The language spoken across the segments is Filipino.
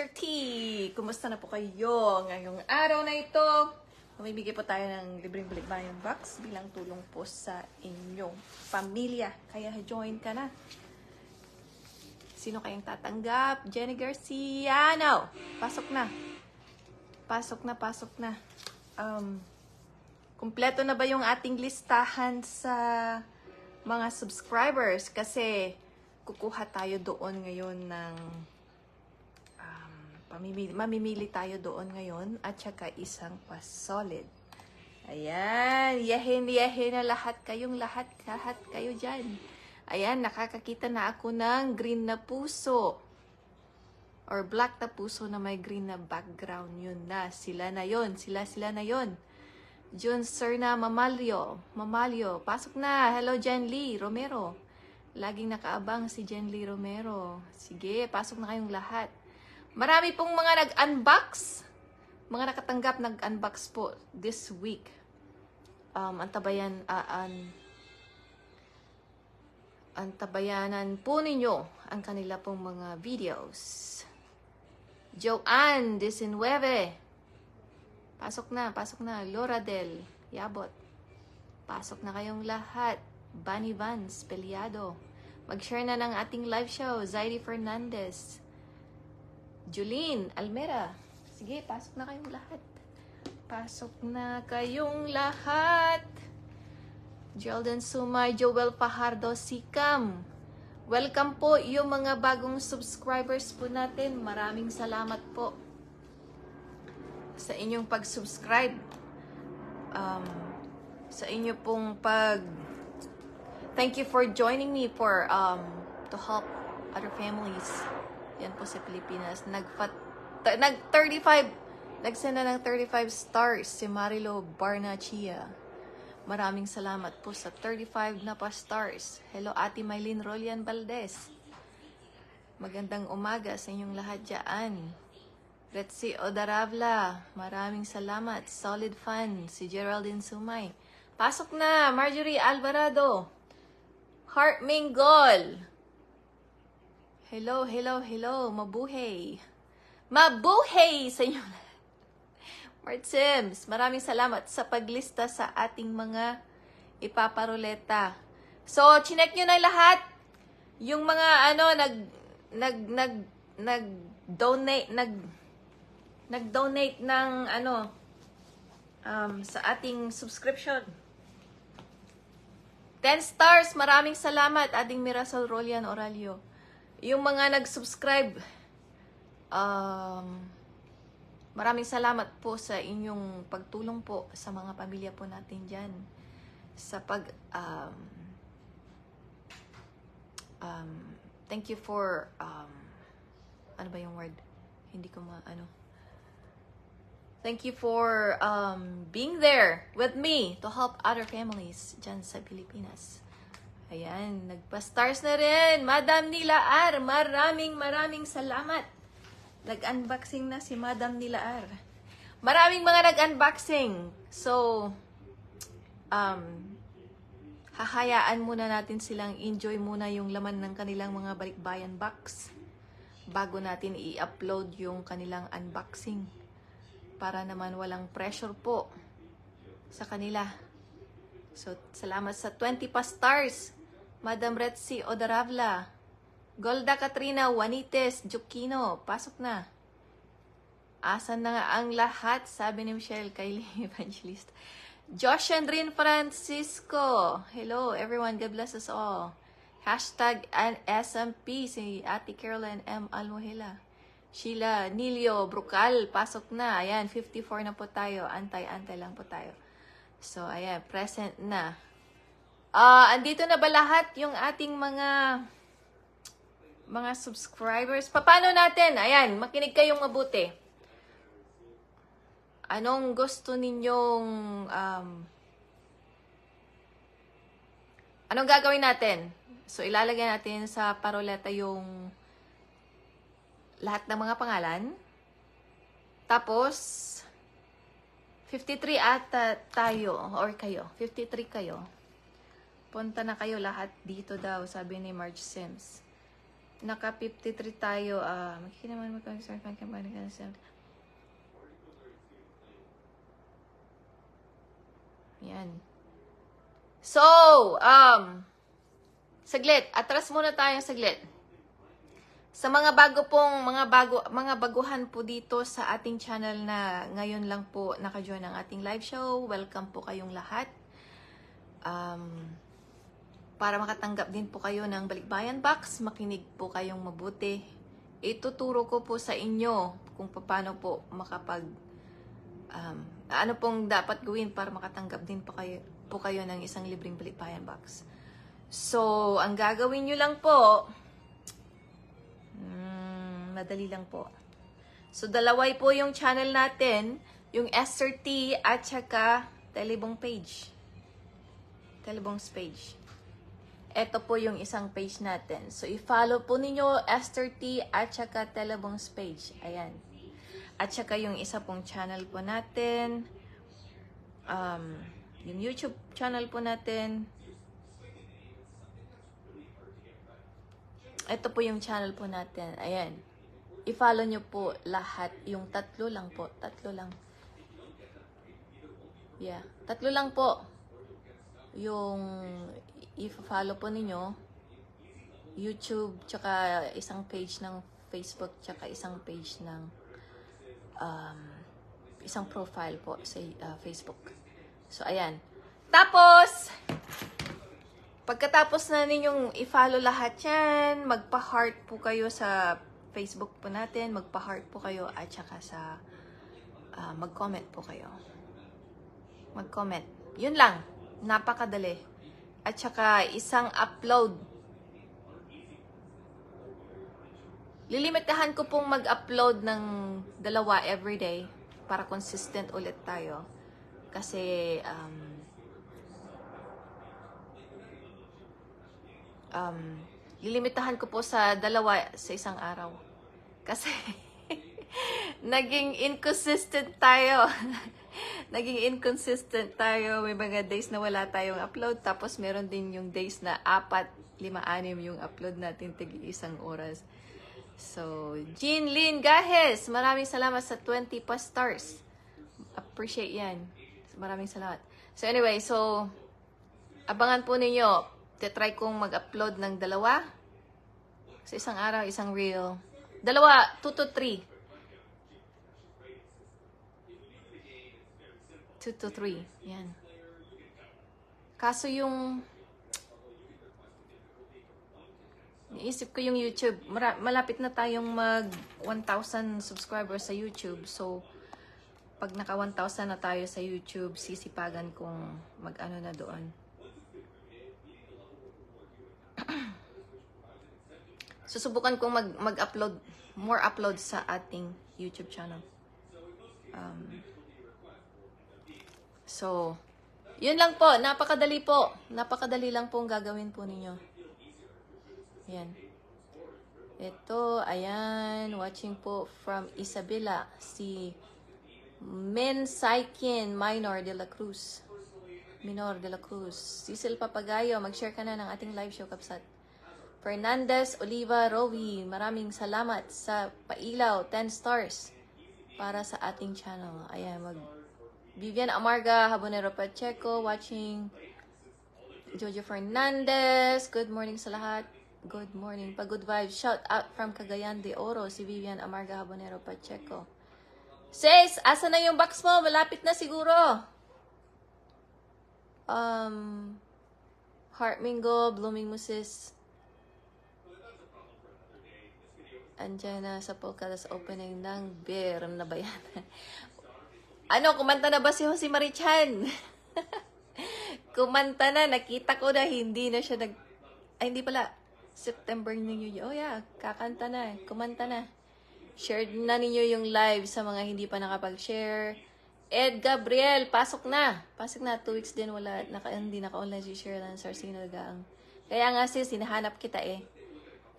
Mr. T! Kumusta na po kayo? Ngayong araw na ito, mamibigay po tayo ng libreng balikbayan box bilang tulong po sa inyong pamilya. Kaya join ka na. Sino kayang tatanggap? Jenny Garciano! Pasok na. Pasok na, pasok na. Kumpleto na ba yung ating listahan sa mga subscribers? Kasi kukuha tayo doon ngayon ng mamimili tayo doon ngayon at saka isang pa-solid. Ayan, yahin na lahat kayo dyan. Ayan, nakakakita na ako ng green na puso or black na puso na may green na background. Yun na, sila na yon, sila na yon. Jun Sir na Mamalio, pasok na. Hello Jen Lee Romero. Laging nakaabang si Jen Lee Romero. Sige, pasok na kayong lahat. Marami pong mga nag-unbox. Mga nakatanggap nag-unbox po this week. Antabayanan po ninyo ang kanila pong mga videos. Joanne Desinweve. Pasok na. Laura Del Yabot. Pasok na kayong lahat. Bunny Vance Peliado. Mag-share na ng ating live show. Zaidi Fernandez. Julene Almera. Sige, pasok na kayong lahat. Pasok na kayong lahat. Jordan Sumay, Joel Fajardo Sikam. Welcome po yung mga bagong subscribers po natin. Maraming salamat po sa inyong pag-subscribe. Sa inyo pong thank you for joining me for to help other families. Yan po sa Pilipinas. Nagsenda ng 35 stars si Marilo Barnachia. Maraming salamat po sa 35 na pa stars. Hello Ate Maylene Rolian Valdez. Magandang umaga sa inyong lahat dyan. Retsi Odaravla. Maraming salamat. Solid fan si Geraldine Sumay. Pasok na Marjorie Alvarado. Heart Minggol. Hello. Mabuhay sa inyo. Mart Sims, maraming salamat sa paglista sa ating mga ipaparuleta. So, chinek nyo na lahat. Yung mga nag-donate ng sa ating subscription. 10 stars, maraming salamat, Ading Mirasol Rolian Oralio. Yung mga nag-subscribe, maraming salamat po sa inyong pagtulong po sa mga pamilya po natin dyan. Sa thank you for, ano ba yung word? Hindi ko Thank you for being there with me to help other families dyan sa Pilipinas. Ayan, nagpa-stars na rin. Madam Nilaar, maraming salamat. Nag-unboxing na si Madam Nilaar. Maraming mga nag-unboxing. So, hahayaan muna natin silang enjoy muna yung laman ng kanilang mga balikbayan box bago natin i-upload yung kanilang unboxing. Para naman walang pressure po sa kanila. So, salamat sa 20 pa stars. Madam Retsi Odaravla. Golda Katrina Juanites Jukino. Pasok na. Asan na nga ang lahat? Sabi ni Michelle Kylie Evangelist. Josh Andrin Francisco. Hello everyone. God bless us all. Hashtag SMP si Ate Caroline M. Almohela. Sheila Nilio Brucal. Pasok na. Ayan, 54 na po tayo. Antay-antay lang po tayo. So, ayan, present na. Andito na ba lahat yung ating mga subscribers? Paano natin? Ayan, makinig kayong mabuti. Anong gusto ninyong anong gagawin natin? So, ilalagay natin sa paroleta yung lahat ng mga pangalan. Tapos 53 ata tayo or kayo. 53 kayo. Punta na kayo lahat dito daw, sabi ni Marge Sims. Naka 53 tayo. Makikita naman mag-start fan campaign ka na. Yan. So, saglit. Atras muna tayo saglit. Sa mga mga baguhan po dito sa ating channel na ngayon lang po naka-join ang ating live show, welcome po kayong lahat. Para makatanggap din po kayo ng Balikbayan Box, makinig po kayong mabuti. Ituturo ko po sa inyo kung paano po ano pong dapat gawin para makatanggap din po kayo ng isang libreng Balikbayan Box. So, ang gagawin nyo lang po, madali lang po. So, dalaway po yung channel natin, yung Esther T at saka Telebong page. Telebong's page. Ito po yung isang page natin. So, i-follow po ninyo Esther T at saka Telebong's page. Ayan. At saka yung isa pong channel po natin, yung YouTube channel po natin. Ito po yung channel po natin. Ayan. I-follow nyo po lahat. Yung tatlo lang po. Tatlo lang. Yeah. Tatlo lang po. Yung i-follow po ninyo. YouTube, tsaka isang page ng Facebook, tsaka isang page ng isang profile po sa Facebook. So, ayan. Tapos, pagkatapos na ninyong i-follow lahat yan, magpa-heart po kayo sa Facebook po natin, magpa-heart po kayo at saka sa mag-comment po kayo. Mag-comment. Yun lang. Napakadali. At saka isang upload. Lilimitahan ko pong mag-upload ng 2 everyday para consistent ulit tayo. Kasi lilimitahan ko po sa 2 sa isang araw. Kasi naging inconsistent tayo. Naging inconsistent tayo. May mga days na wala tayong upload. Tapos meron din yung days na 4, 5, 6 yung upload natin tig-1 oras. So, Jean Lynn Gahes, maraming salamat sa 20 pa stars. Appreciate yan. Maraming salamat. So anyway, so abangan po ninyo. Try kong mag-upload ng 2 sa isang araw, isang reel. 2 to 3. 2 to 3. Yan. Kaso yung naisip ko yung YouTube. Malapit na tayong mag 1,000 subscribers sa YouTube. So, pag naka 1,000 na tayo sa YouTube, sisipagan kong mag-ano na doon. Susubukan kong mag-upload, more uploads sa ating YouTube channel. So, yun lang po. Napakadali po. Napakadali lang po ang gagawin po ninyo. Yan. Ito, ayan. Watching po from Isabela. Si Min Saikin Minor de la Cruz. Minor de la Cruz. Cecil Papagayo, mag-share ka na ng ating live show, Kapsat. Fernandez Oliva Rowi, maraming salamat sa pailaw, 10 stars para sa ating channel. Ayan, Vivian Amarga, Habonero Pacheco, watching. Jojo Fernandez, good morning sa lahat. Good morning. Good vibes. Shout out from Cagayan de Oro, si Vivian Amarga, Habonero Pacheco. Sis, asa na yung box mo? Malapit na siguro. Heart Mingo, Blooming Musis. Andiyan na sa Polkadas opening ng Beer na ba yan? Ano, kumanta na ba si Jose Marichan? Kumanta na, nakita ko na hindi na siya ay, hindi pala. September ninyo. Oh yeah, kakanta na. Kumanta na. Share na ninyo yung live sa mga hindi pa nakapag-share. Ed Gabriel, pasok na. Pasok na, 2 weeks din wala. Hindi naka-online si Sherilyn Sarcino Gaang. Kaya nga sis, hinahanap kita eh.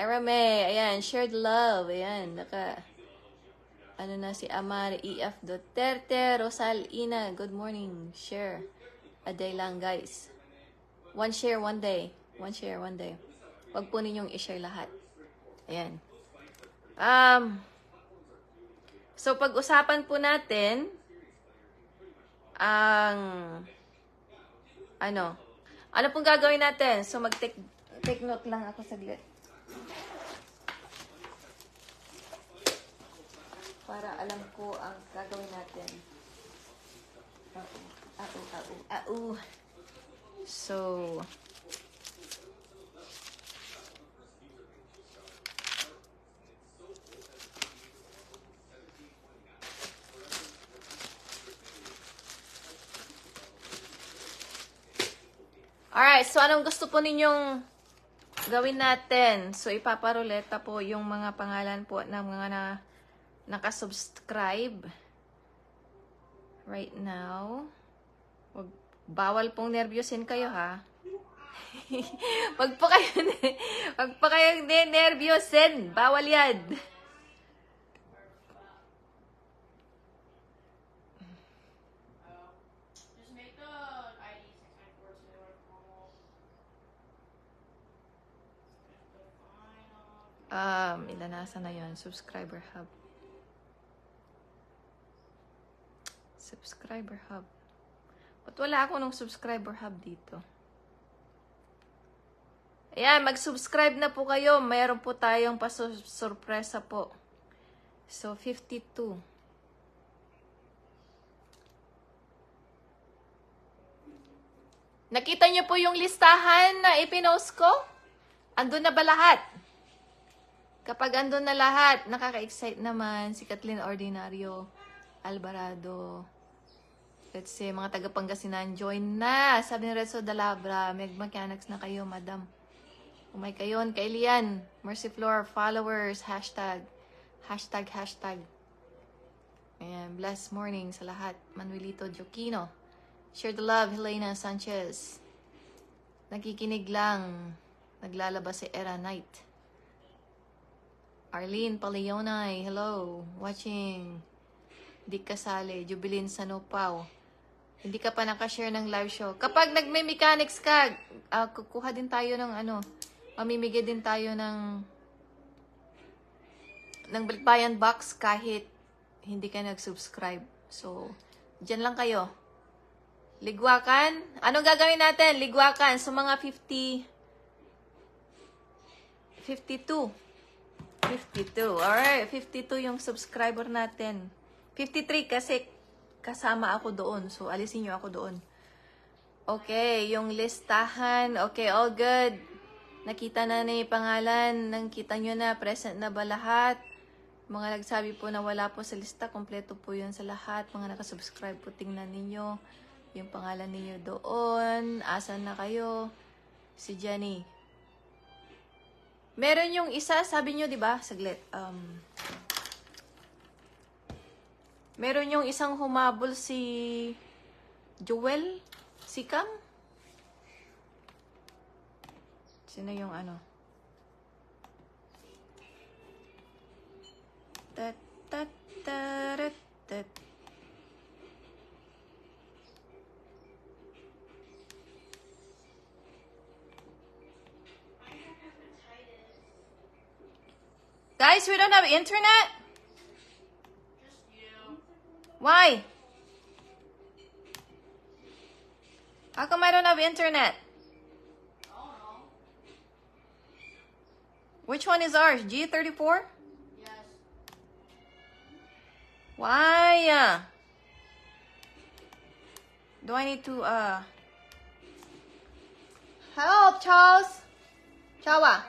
Erame, ayan, shared love, ayan, ano na si Amar, EF Duterte, Rosal Ina, good morning, share, a day lang guys, 1 share, 1 day, 1 share, 1 day, wag po ninyong i-share lahat, Ayan. So, pag-usapan po natin ang ano pong gagawin natin? So, take note lang ako saglit. Para alam ko ang gagawin natin. So, alright, so anong gusto po ninyong gawin natin? So, ipaparuleta po yung mga pangalan po ng mga nakasubscribe right now. Bawal pong nervyosin kayo, ha? Wag pa kayo nervyosin. Bawal yan. Ilan nasa na yun? Subscriber Hub. Subscriber Hub. Ba't wala ako ng Subscriber Hub dito? Ayan, mag-subscribe na po kayo. Mayroon po tayong pasurpresa po. So, 52. Nakita niyo po yung listahan na ipinost ko? Andun na ba lahat? Kapag andun na lahat, nakaka-excite naman si Kathleen Ordinario, Alvarado. Let's say, mga taga-Pangasinan, join na. Sabi ni Rezo Dalabra, mag-mechanics na kayo, madam. Umay kayon, kay Lian, Mercy Floor, followers, hashtag. Ayan, blessed morning sa lahat. Manuelito Joquino. Share the love, Helena Sanchez. Nakikinig lang. Naglalabas si Era Knight. Arlene Paleonay, hello. Watching. Di kasali. Jubilin Sanopaw. Hindi ka pa nakashare ng live show. Kapag nagme-mechanics ka, kukuha din tayo ng mamimigay din tayo ng balikbayan box kahit hindi ka nag-subscribe. So, dyan lang kayo. Ligwakan. Anong gagawin natin? Ligwakan. So, mga 52. 52. Alright, 52 yung subscriber natin. 53 kasi kasama ako doon. So, alisin nyo ako doon. Okay, yung listahan. Okay, all good. Nakita na ni pangalan. Nakita nyo na, present na ba lahat? Mga nagsabi po na wala po sa lista. Kompleto po yun sa lahat. Mga nakasubscribe po, tingnan ninyo. Yung pangalan ninyo doon. Asan na kayo? Si Jenny. Meron yung isa, sabi nyo, di ba? Saglit. Meron yung isang humabol si Joel Sikam. Sino yung Guys, we don't have internet? Just you. Why? How come I don't have internet? I don't know. Which one is ours? G34? Yes. Why? Do I need to, help, Charles? Chawa.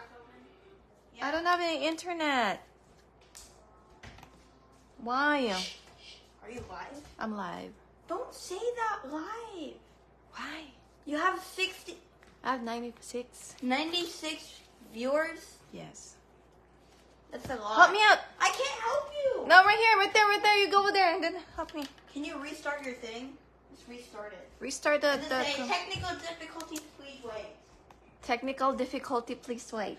I don't have any internet. Why? Are you live? I'm live. Don't say that live. Why? You have 96 I have 96. viewers. Yes. That's a lot. Help me out. I can't help you. No, right here, right there. You go over there and then help me. Can you restart your thing? Just restart it. Restart the And then say technical difficulties, please wait. technical difficulty. Please wait.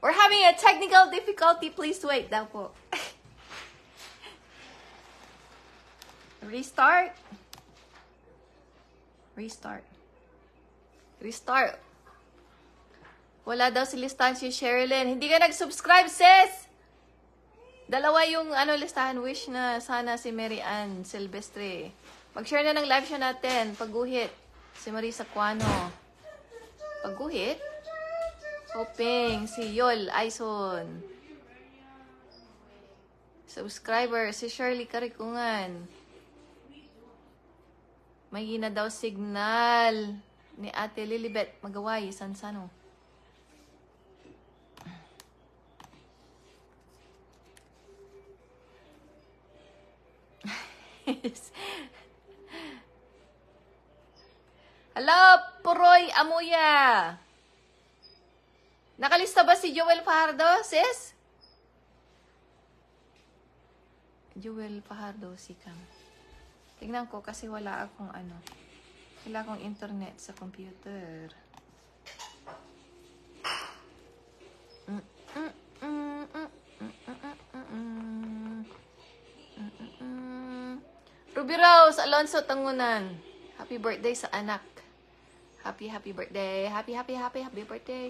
We're having a technical difficulty. Please wait. Daw po. Restart. Wala daw si listahan si Sherilyn. Hindi ka nag-subscribe, sis! Dalawa yung listahan. Wish na sana si Mary Ann Silvestre. Mag-share na ng live show natin. Pagguhit. Si Marisa Cuano. Pagguhit. Hoping. Si Yol Aison. Subscriber. Si Shirley Karikungan. May hina daw signal ni Ate Lilibet Magaway. Sansano. Hello, Puroy Amuya. Nakalista ba si Joel Fajardo, sis? Joel Fajardo, sikam. Tingnan ko kasi wala akong wala akong internet sa computer. Ruby Rose Alonso Tangunan. Happy birthday sa anak. Happy birthday. Happy birthday.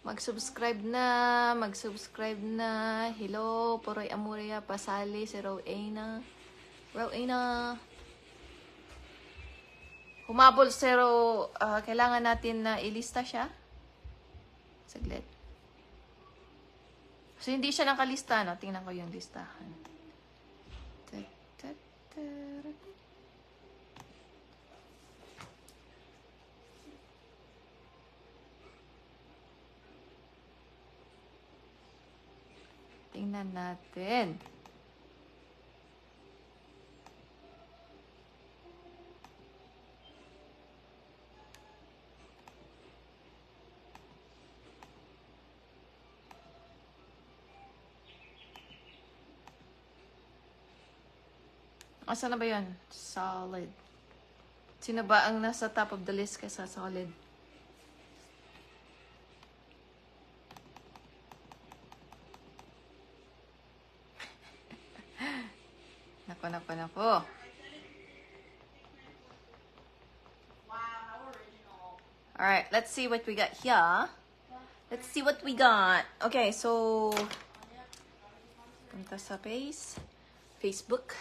Mag-subscribe na. Hello, Poroy Amuria, Pasali, si Rowena. Humabol, pero kailangan natin na ilista siya. Saglit. So, hindi siya nakalista, no? Tingnan ko yung listahan. Tingnan natin. Asa na ba yun? Solid. Sino ba ang nasa top of the list kaysa solid? Nako. Alright, let's see what we got here. Let's see what we got. Okay, so punta sa Facebook.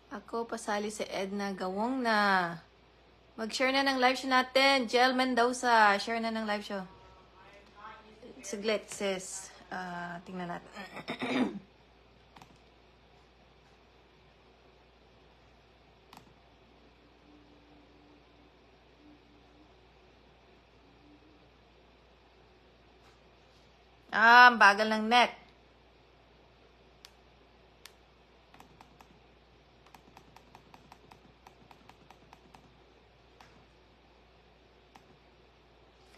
Ako, pasali si Edna Gawong na. Mag-share na ng live show natin. Jel Mendoza, share na ng live show. Saglit, sis. Tingnan natin. Ang bagal ng net.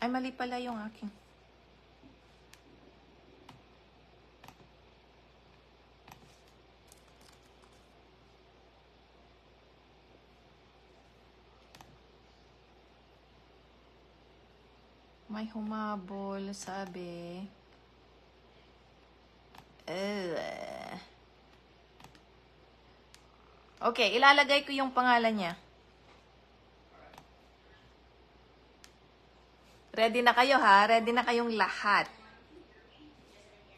Ay, mali pala yung aking. May humabol, sabi. Okay, ilalagay ko yung pangalan niya. Ready na kayo, ha? Ready na kayong lahat.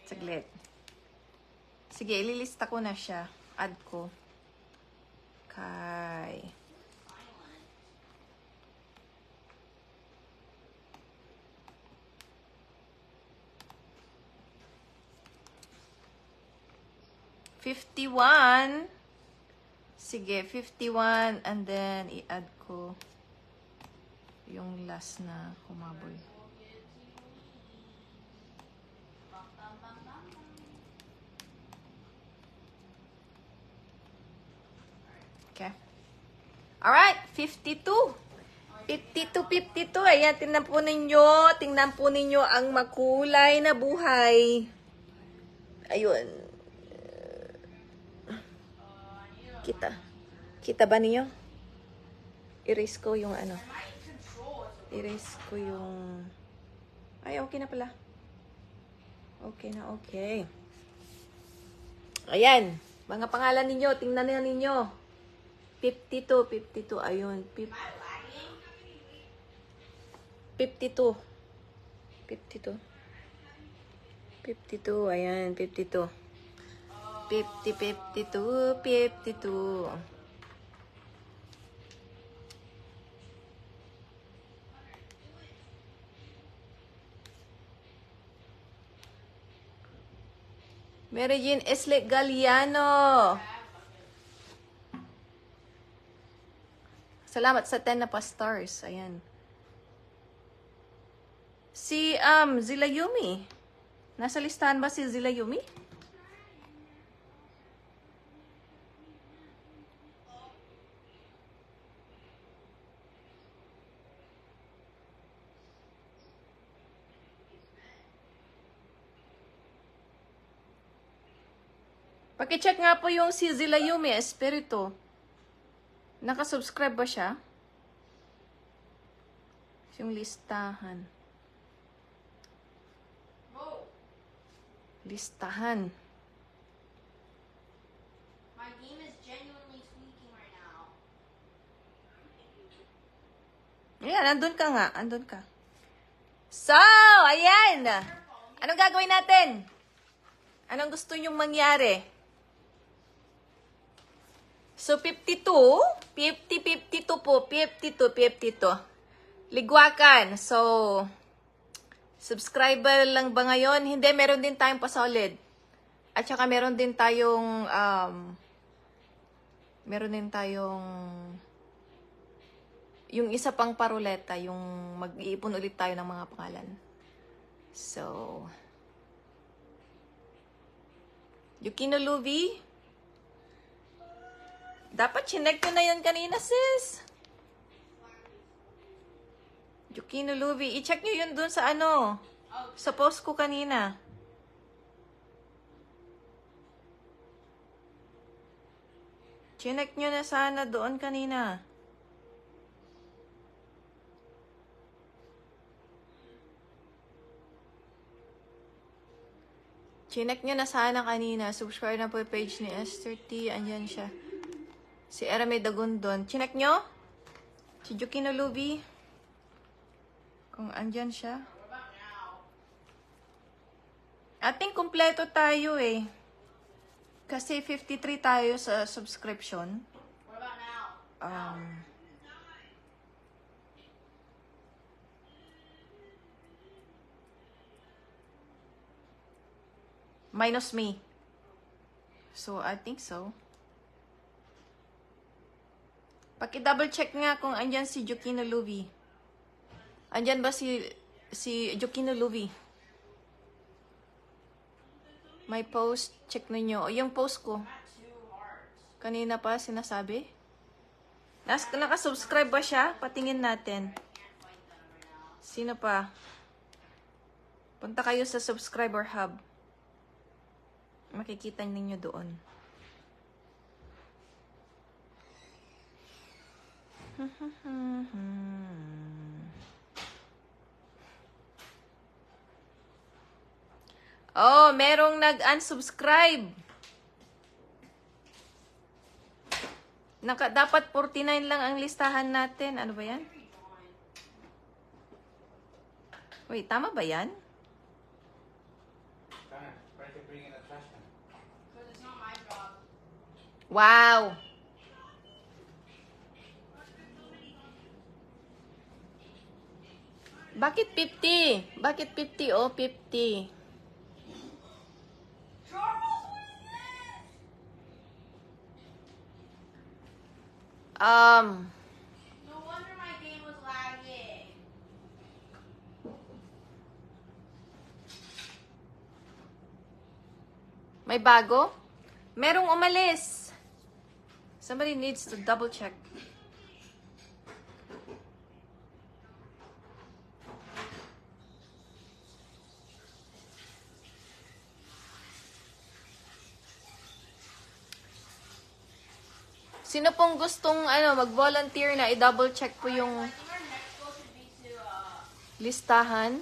Saglit. Sige, ililista ko na siya. Add ko. Kay. $51. Sige, 51 and then i-add ko yung last na humabol. Okay. Alright, 52. 52. Ayan, tingnan po ninyo ang makulay na buhay. Ayun. Kita ba niyo? Erase ko yung Erase ko yung... Ay, okay na pala. Okay. Ayan. Mga pangalan ninyo. Tingnan na ninyo. 52. Ayun. 52. 52. 52. 52. Ayan, 52. 50, 52, 52. Mary Jean Esle Galliano. Salamat sa 10 na pa stars. Ayan. Si Zilayumi. Nasa listahan ba si Zilayumi? Paki-check nga po yung si Zilayumi Espiritu. Nakasubscribe ba siya? Yung listahan. Listahan. My game is genuinely tweaking right now. Ayan, andun ka nga. Andun ka. So, ayan. Anong gagawin natin? Anong gusto nyong mangyari? So, 52. 50, 52 po. 52, 52. Ligwakan. So, subscriber lang ba ngayon? Hindi, meron din tayong pa-solid. At saka meron din tayong, yung isa pang paruleta, yung mag-iipon ulit tayo ng mga pangalan. So, Yukino Luvi, dapat chinek ko na yan kanina, sis. Yukino Luvi, i-check nyo yun dun sa ano, sa post ko kanina. Chinek nyo na sana doon kanina. Chinek nyo na sana kanina. Subscribe na po yung page ni Esther T. Andyan siya. Si Erame Dagundon. Chinek nyo? Si Yukino Lubi. Kung andyan siya. Ating kumpleto tayo eh. Kasi 53 tayo sa subscription. What about now? Minus me. So, I think so. Paki-double check nga kung andyan si Yukino Luvi. Andyan ba si Yukino Luvi? May post, check ninyo. O, yung post ko. Kanina pa sinasabi. Nakasubscribe ba siya? Patingin natin. Sino pa? Punta kayo sa subscriber hub. Makikita ninyo doon. Oh, merong nag-unsubscribe. Dapat 49 lang ang listahan natin. Ano ba yan? Wait, tama ba yan? Wow! Bakit 50? Bakit 50? Oh, 50. No wonder my game was lagging. May bago? Merong umalis. Somebody needs to double check. Sino pong gustong mag-volunteer na i-double check po yung I think our next goal should be to listahan?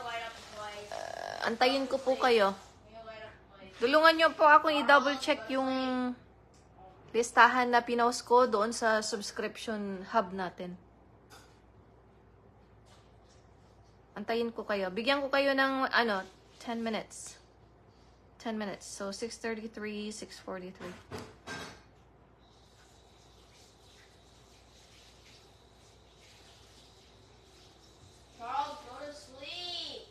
light up the place. Antayin ko po kayo. We gotta light up the place. Tulungan nyo po akong i-double check yung listahan na pinost ko doon sa subscription hub natin. Antayin ko kayo. Bigyan ko kayo ng, 10 minutes. 10 minutes. So, 6:33, 6:43. Charles, go to sleep.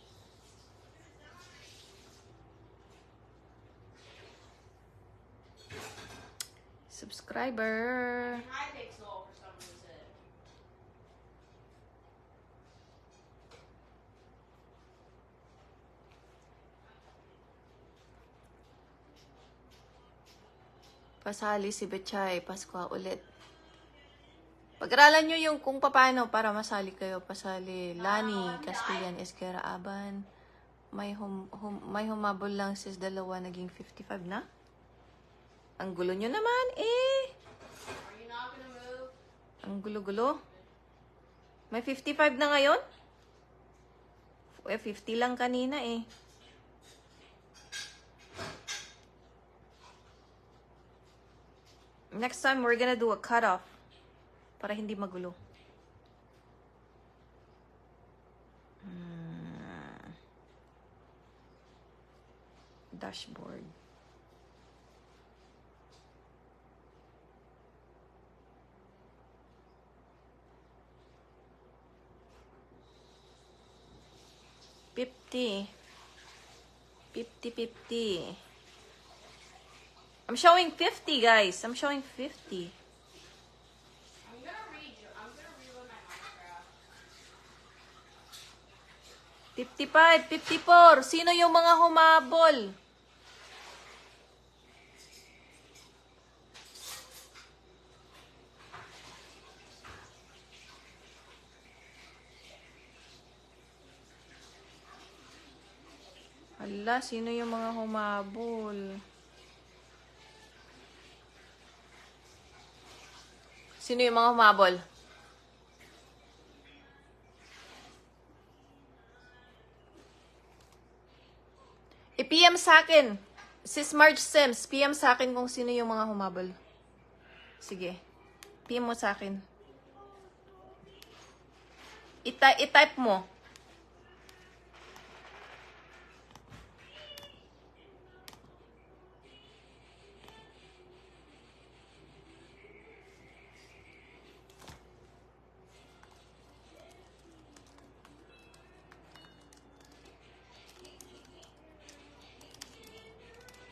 Subscriber. High pixel for some reason. Pasali si Betchay. Paskwa ulit. Pag-aralan nyo yung kung paano para masali kayo. Pasali Lani, Castellan, Esquera, Aban. May humabol lang sis dalawa. Naging 55 na. Ang gulo nyo naman eh. Are you not gonna move? Ang gulo-gulo. May 55 na ngayon? 50 lang kanina eh. Next time, we're gonna do a cutoff. Para hindi magulo. Dashboard. $50. $50. I'm showing 50, guys. I'm showing 50. I'm gonna reload my Minecraft. 55, 54. Sino yung mga humabol? Hala, sino yung mga humabol? Sino yung mga humabol? I-PM sa akin. Sis Marge Sims, PM sa akin kung sino yung mga humabol. Sige. PM mo sa akin. I-type mo.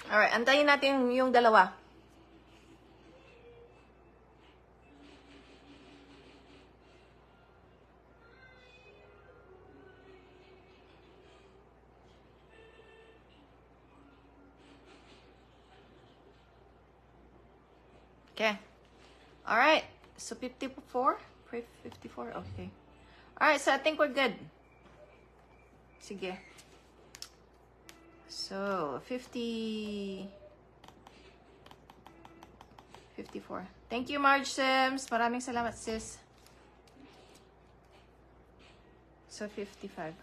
Alright, antayin natin yung dalawa. Okay. Alright. So, 54? 54? Okay. Alright, so I think we're good. Sige. So, 54. Thank you, Marge Sims. Maraming salamat, sis. So, 55.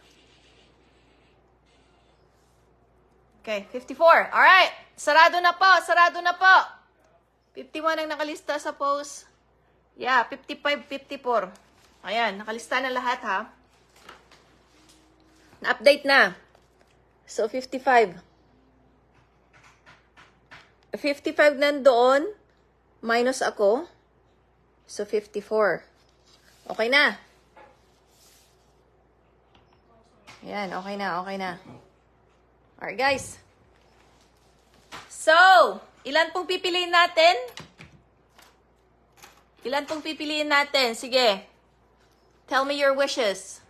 Okay, 54. Alright. Sarado na po. Sarado na po. 51 ang nakalista sa post. Yeah, 55, 54. Ayan, nakalista na lahat ha. Na-update na. So, 55. 55 nandoon. Minus ako. So, 54. Okay na. Ayan, okay na, okay na. Alright, guys. So, ilan pong pipiliin natin? Ilan pong pipiliin natin? Sige. Tell me your wishes.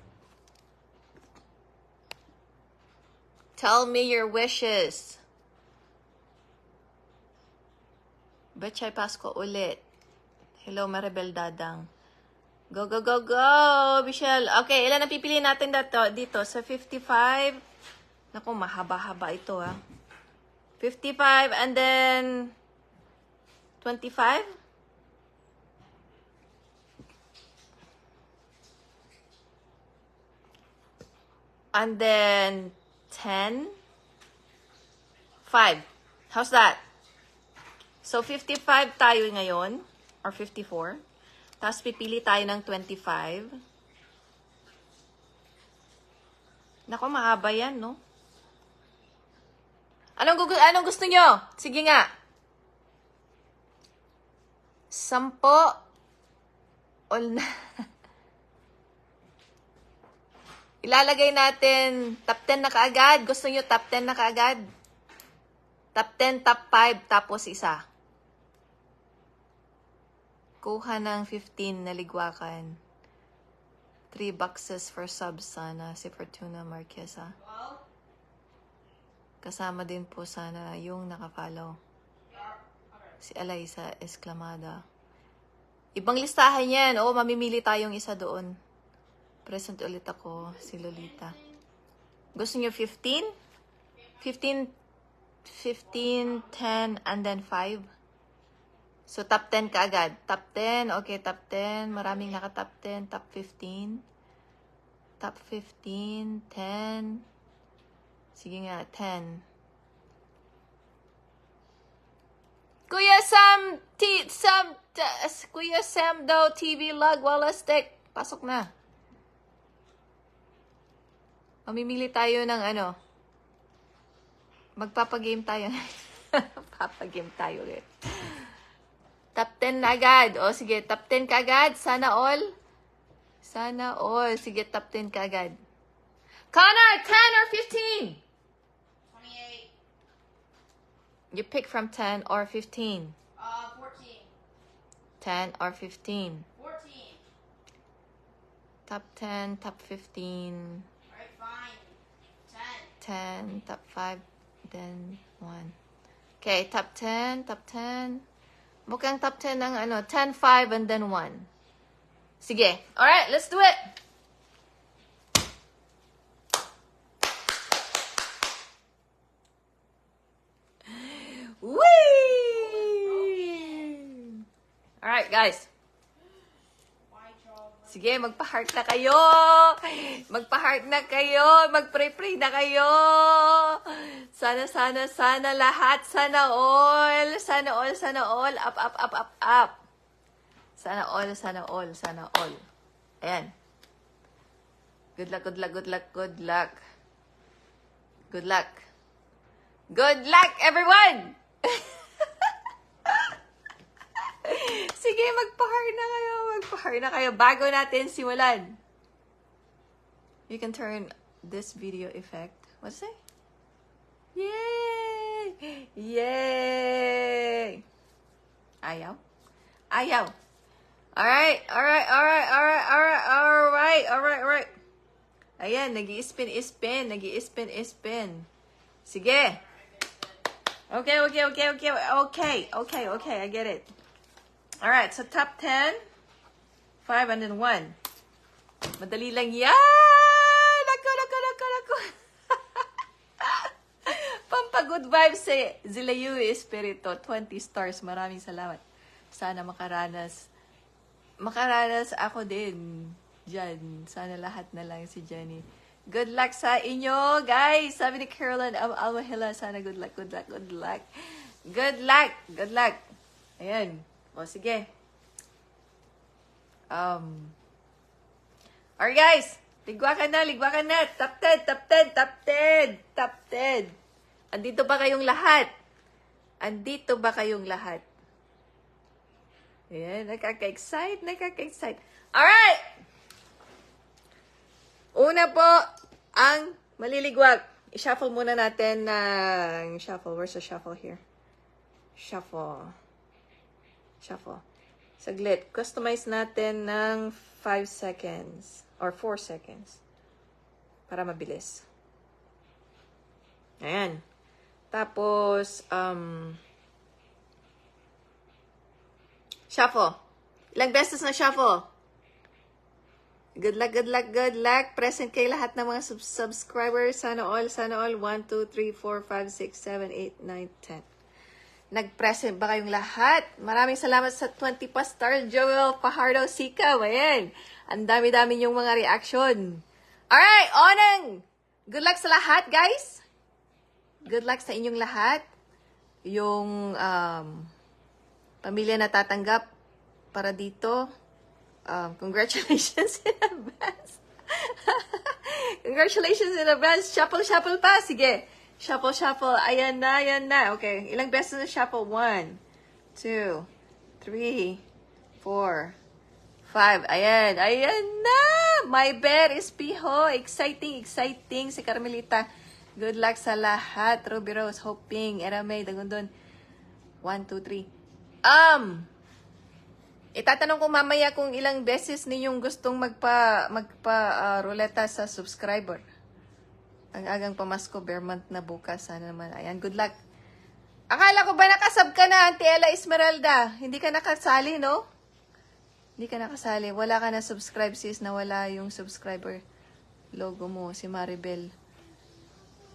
Tell me your wishes. Betchay Pasko ulit. Hello, Maribel Dadang. Go, go, go, go, Michelle. Okay, ilan ang pipiliin natin dito? Sa 55. Naku, mahaba-haba ito ha. 55 and then 25. And then 10. 5. How's that? So 55 tayo ngayon or 54. Tapos pipili tayo ng 25. Nako, mahaba yan, no? Anong gusto nyo? Sige nga. 10 all na. Ilalagay natin top 10 na kaagad. Gusto nyo top 10 na kaagad? Top 10, top 5, tapos isa. Kuha ng 15 na ligwakan. 3 boxes for subs sana. Si Fortuna Marquesa. Kasama din po sana yung nakafollow. Si Eliza Esclamada. Ibang listahan yan. Oo, mamimili tayong isa doon. Present ulit ako, si Lolita. Gusto niyo 15? 15, 10, and then 5. So, top 10 ka agad. Top 10. Okay, top 10. Maraming naka-top 10. Top 15. Top 15. 10. Sige nga, 10. Kuya Sam daw, TV log, wala stick. Pasok na. Mamimili tayo ng ano. Magpapagame tayo. Papagame tayo ulit. Top 10 na agad. O sige, top 10 ka agad. Sana all. Sana all. Sige, top 10 ka agad. Connor, 10 or 15? 28. You pick from 10 or 15. 14. 10 or 15. 14. Top 10, top 15. Alright, fine. 10. 10, top 5, then 1. Okay, top 10, top 10. Mukhang top 10 ng ano, 10, 5, and then 1. Sige. Alright, let's do it! Whee! Alright, guys. Sige, magpa-heart na kayo. Magpa-heart na kayo. Mag-pray-pray na kayo. Sana lahat. Sana all. Sana all. Up, up, up, up, up. Sana all. Ayan. Good luck. Good luck, everyone! Sige, magpa-heart na kayo. Bago natin simulan. You can turn this video effect. What's it? Yay! Yay! Ayaw. Alright. Ayan, nag-i-spin. Sige. Okay, I get it. Alright, so top 10, 5, and then 1. Madali lang yan! Naku! Pampagood vibes si Zilayu Espirito, 20 stars. Maraming salamat. Sana makaranas ako din dyan. Sana lahat na lang si Jenny. Good luck sa inyo, guys! Sabi ni Caroline Almahila, sana good luck. Good luck. Ayan. O, sige. Alright, guys. Ligwakan na. Top 10. Andito ba kayong lahat? Ayan, nakaka-excite. Alright! Una po, ang maliligwag. I-shuffle muna natin ng shuffle. Where's the shuffle here? Shuffle. Saglit. Customize natin ng 5 seconds or 4 seconds para mabilis. Ayan. Tapos, shuffle. Ilang beses na shuffle? Good luck. Present kay lahat ng mga subscribers. Sana all. 1, 2, 3, 4, 5, 6, 7, 8, 9, 10. Nag-present ba kayong lahat? Maraming salamat sa 20 pa star, Joel Pajardo Sika. Ayan. Ang dami-dami yung mga reaction. Alright, Onang! Good luck sa lahat, guys. Good luck sa inyong lahat. Yung pamilya na tatanggap para dito. Congratulations in advance. Congratulations in advance. Shuffle, shuffle pa. Sige. Shuffle, shuffle. Ayan na, ayan na. Okay. Ilang beses na shuffle? 1, 2, 3, 4, 5. Ayan. Ayan na. My bet is Piho. Exciting, exciting. Si Carmelita. Good luck sa lahat. Ruby Rose, hoping. Era May, Dagundon. 1, 2, 3. Itatanong ko mamaya kung ilang beses ninyong gustong ruleta sa subscriber. Ang agang pamasko, bare month na bukas. Sana naman. Ayan, good luck. Akala ko ba nakasub ka na, Auntie Ella Esmeralda? Hindi ka nakasali, no? Hindi ka nakasali. Wala ka na subscribe, sis. Nawala yung subscriber logo mo, si Maribel.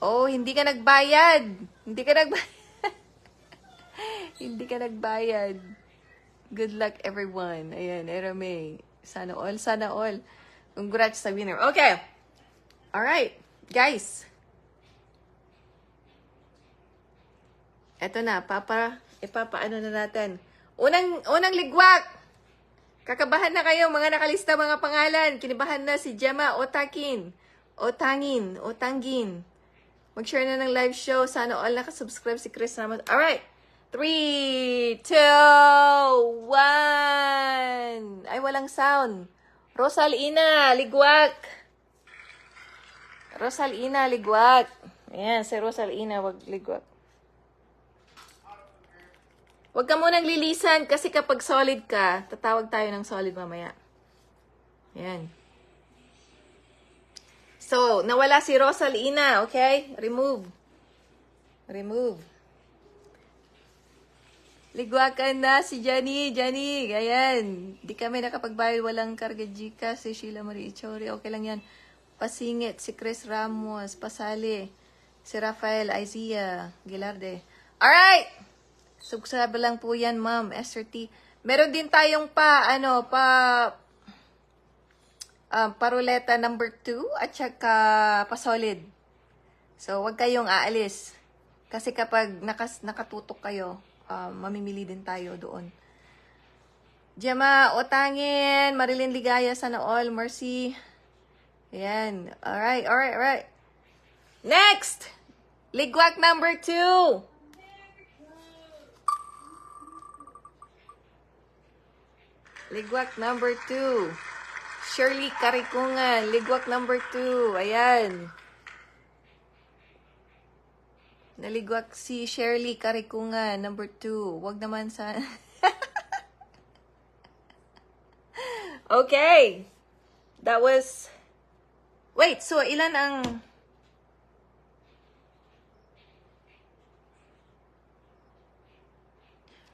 Oh, hindi ka nagbayad. Hindi ka nagbayad. Hindi ka nagbayad. Good luck, everyone. Ayan, Erame. Sana all, sana all. Congrats sa winner. Okay. Alright, guys. Eto na, ipapaano na natin. Unang ligwak. Kakabahan na kayo, mga nakalista, mga pangalan. Kinibahan na si Gemma Otangin. Mag-share na ng live show. Sana all nakasubscribe si Chris Ramos. Alright. 3, 2, 1. Ay, walang sound. Rosalina, ligwak. Rosalina, ligwak. Ayan, si Rosalina, wag ligwak. Huwag ka munang lilisan kasi kapag solid ka, tatawag tayo ng solid mamaya. Ayan. So, nawala si Rosalina, okay? Remove. Ligwakan na si Jenny. Ayan. Di kami nakapagbayad. Walang karga Gcash. Si Sheila Marie Ichori. Okay lang yan. Pasingit. Si Chris Ramos. Pasali. Si Rafael Isaiah Gilarde. Alright! Subscribe lang po yan, ma'am. Esther T. Meron din tayong paruleta number 2 at saka pasolid. So, wag kayong aalis. Kasi kapag nakatutok kayo, mamimili din tayo doon. Gemma Otangin, Marilyn Ligaya, sana all, Mercy. Ayan. Alright. Next! Ligwak number 2. Ligwak number 2. Shirley Karikungan, ligwak number 2. Ayan. Naligwak si Shirley Karikungan, number 2. Wag naman sa... Okay. That was... Wait, so ilan ang...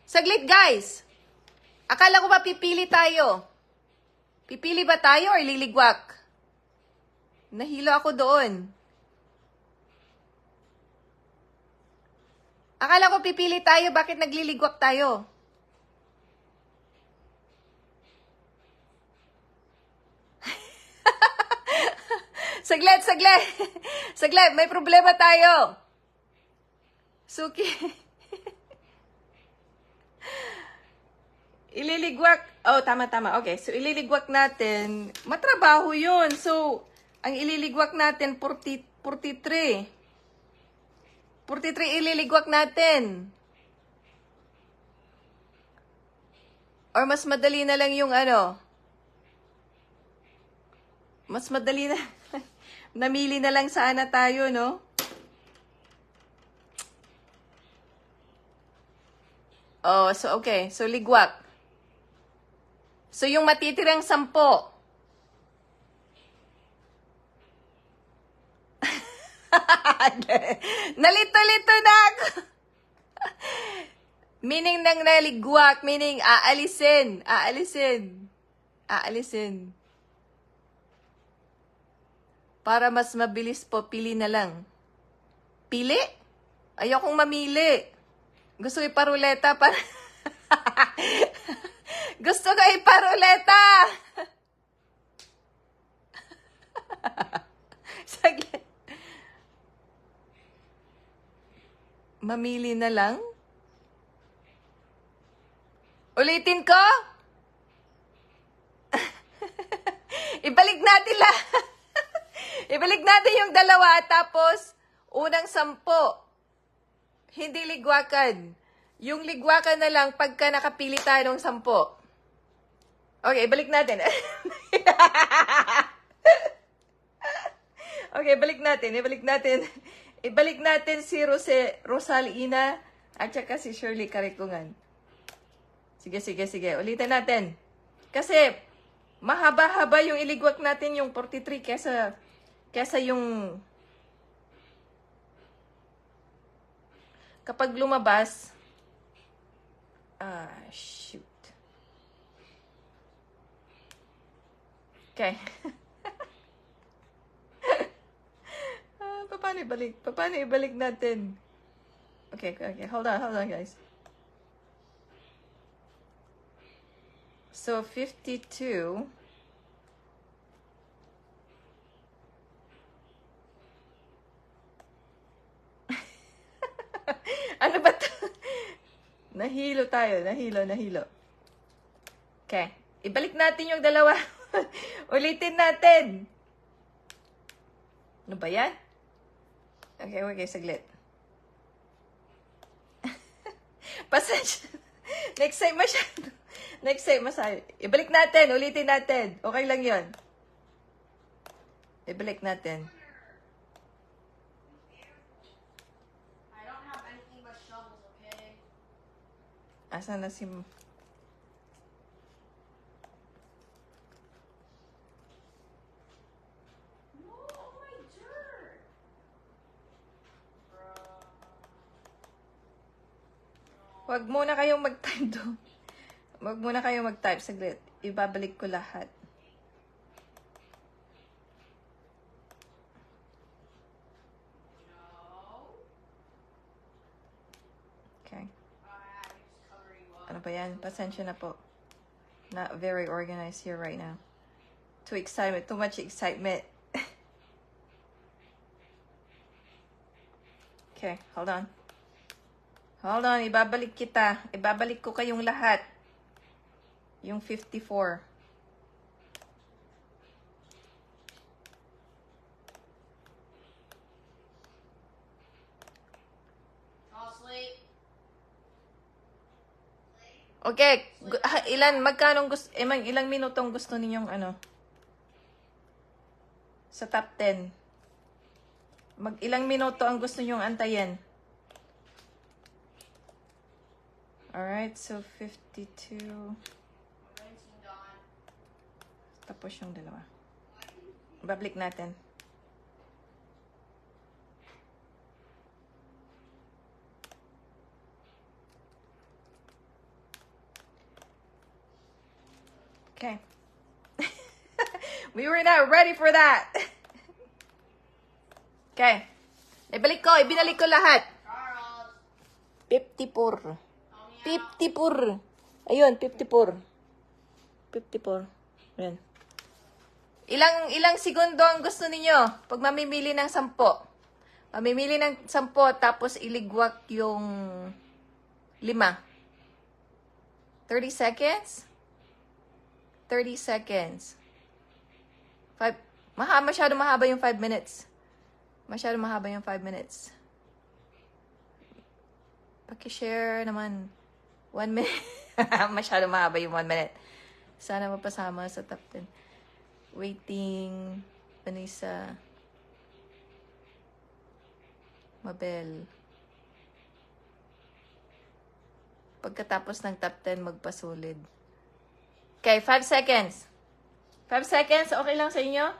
Saglit, guys. Akala ko ba pipili tayo? Pipili ba tayo or liligwak? Nahilo ako doon. Akala ko pipili tayo, bakit nagliligwak tayo? Saglit. Saglit, may problema tayo. Suki. Ililigwak. Oh, tama. Okay, so ililigwak natin. Matrabaho yun. So, ang ililigwak natin, 43. 43 ililigwak natin. Or mas madali na lang yung mas madali na. Namili na lang sana tayo, no? Oh, so okay. So ligwak. So yung matitirang 10. Nalito-lito na ako. Meaning ng naligwak, meaning aalisin. Para mas mabilis po, pili na lang. Pili? Ayokong mamili. Gusto ko iparuleta para... Gusto ko iparuleta! Saglit. Mamili na lang? Ulitin ko? Ibalik natin lahat. Ibalik natin yung dalawa, tapos unang 10. Hindi ligwakan. Yung ligwakan na lang pagka nakapili tayo ng 10. Okay, balik natin. Okay, balik natin. Ibalik natin si Rosalina at saka si Shirley Karikungan. Sige. Ulitin natin. Kasi, mahaba-haba yung iligwak natin yung 43 kesa yung kapag lumabas, shoot. Okay. Paano ibalik natin? Okay. Hold on, guys. So, 52. Ano ba to? Nahilo tayo. Nahilo. Okay. Ibalik natin yung dalawa. Ulitin natin. Ano ba yan? Okay, saglit. Pasensya. Next time masyado. Ibalik natin, ulitin natin. Okay lang yon. Ibalik natin. I don't have anything but shovels, okay? Asan na si... No, my dirt! Huwag muna kayong mag-type doon. Huwag muna kayong mag-type. Saglit. Ibabalik ko lahat. No. Okay. I just cover you up. Ano ba yan? Pasensya na po. Not very organized here right now. Too much excitement. Okay, hold on. Ibabalik kita. Ibabalik ko kayong lahat. Yung 54. Fall asleep. Okay, ilang minutong gusto ninyong sa top 10? Ilang minuto ang gusto ninyong antayin? Alright, so 52. Rinsing done. Tapos yung dalawa. Babalik natin. Okay. We were not ready for that. Okay. Ibinalik ko lahat. Charles. 54. Help me out. 54. Ayun, 54. 54. Ayan. Ilang segundo ang gusto ninyo pag mamimili ng 10? Mamimili ng 10 tapos iligwak yung 5. 30 seconds? 30 seconds. 5. Masyado mahaba yung 5 minutes. Masyado mahaba yung 5 minutes. Paki-share naman. 1 minute. Masyado mahaba yung 1 minute. Sana mapasama sa top 10. Waiting. Vanessa. Mabel. Pagkatapos ng top 10, magpasulid. Okay, 5 seconds. 5 seconds, okay lang sa inyo?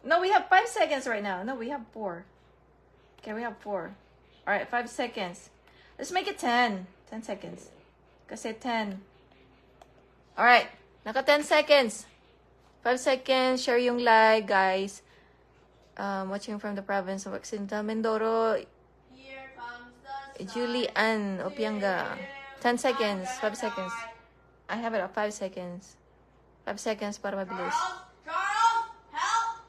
No, we have 5 seconds right now. No, we have 4. Okay, we have 4. Alright, 5 seconds. Let's make it 10. 10 seconds. Kasi 10. Alright, naka 10 seconds. 5 seconds, share yung live, guys. Watching from the province of Occidental Mindoro. Here comes the sun. Julie Ann Opianga. 10 seconds. 5 seconds. I have it at 5 seconds. 5 seconds para mabilis. Charles, help!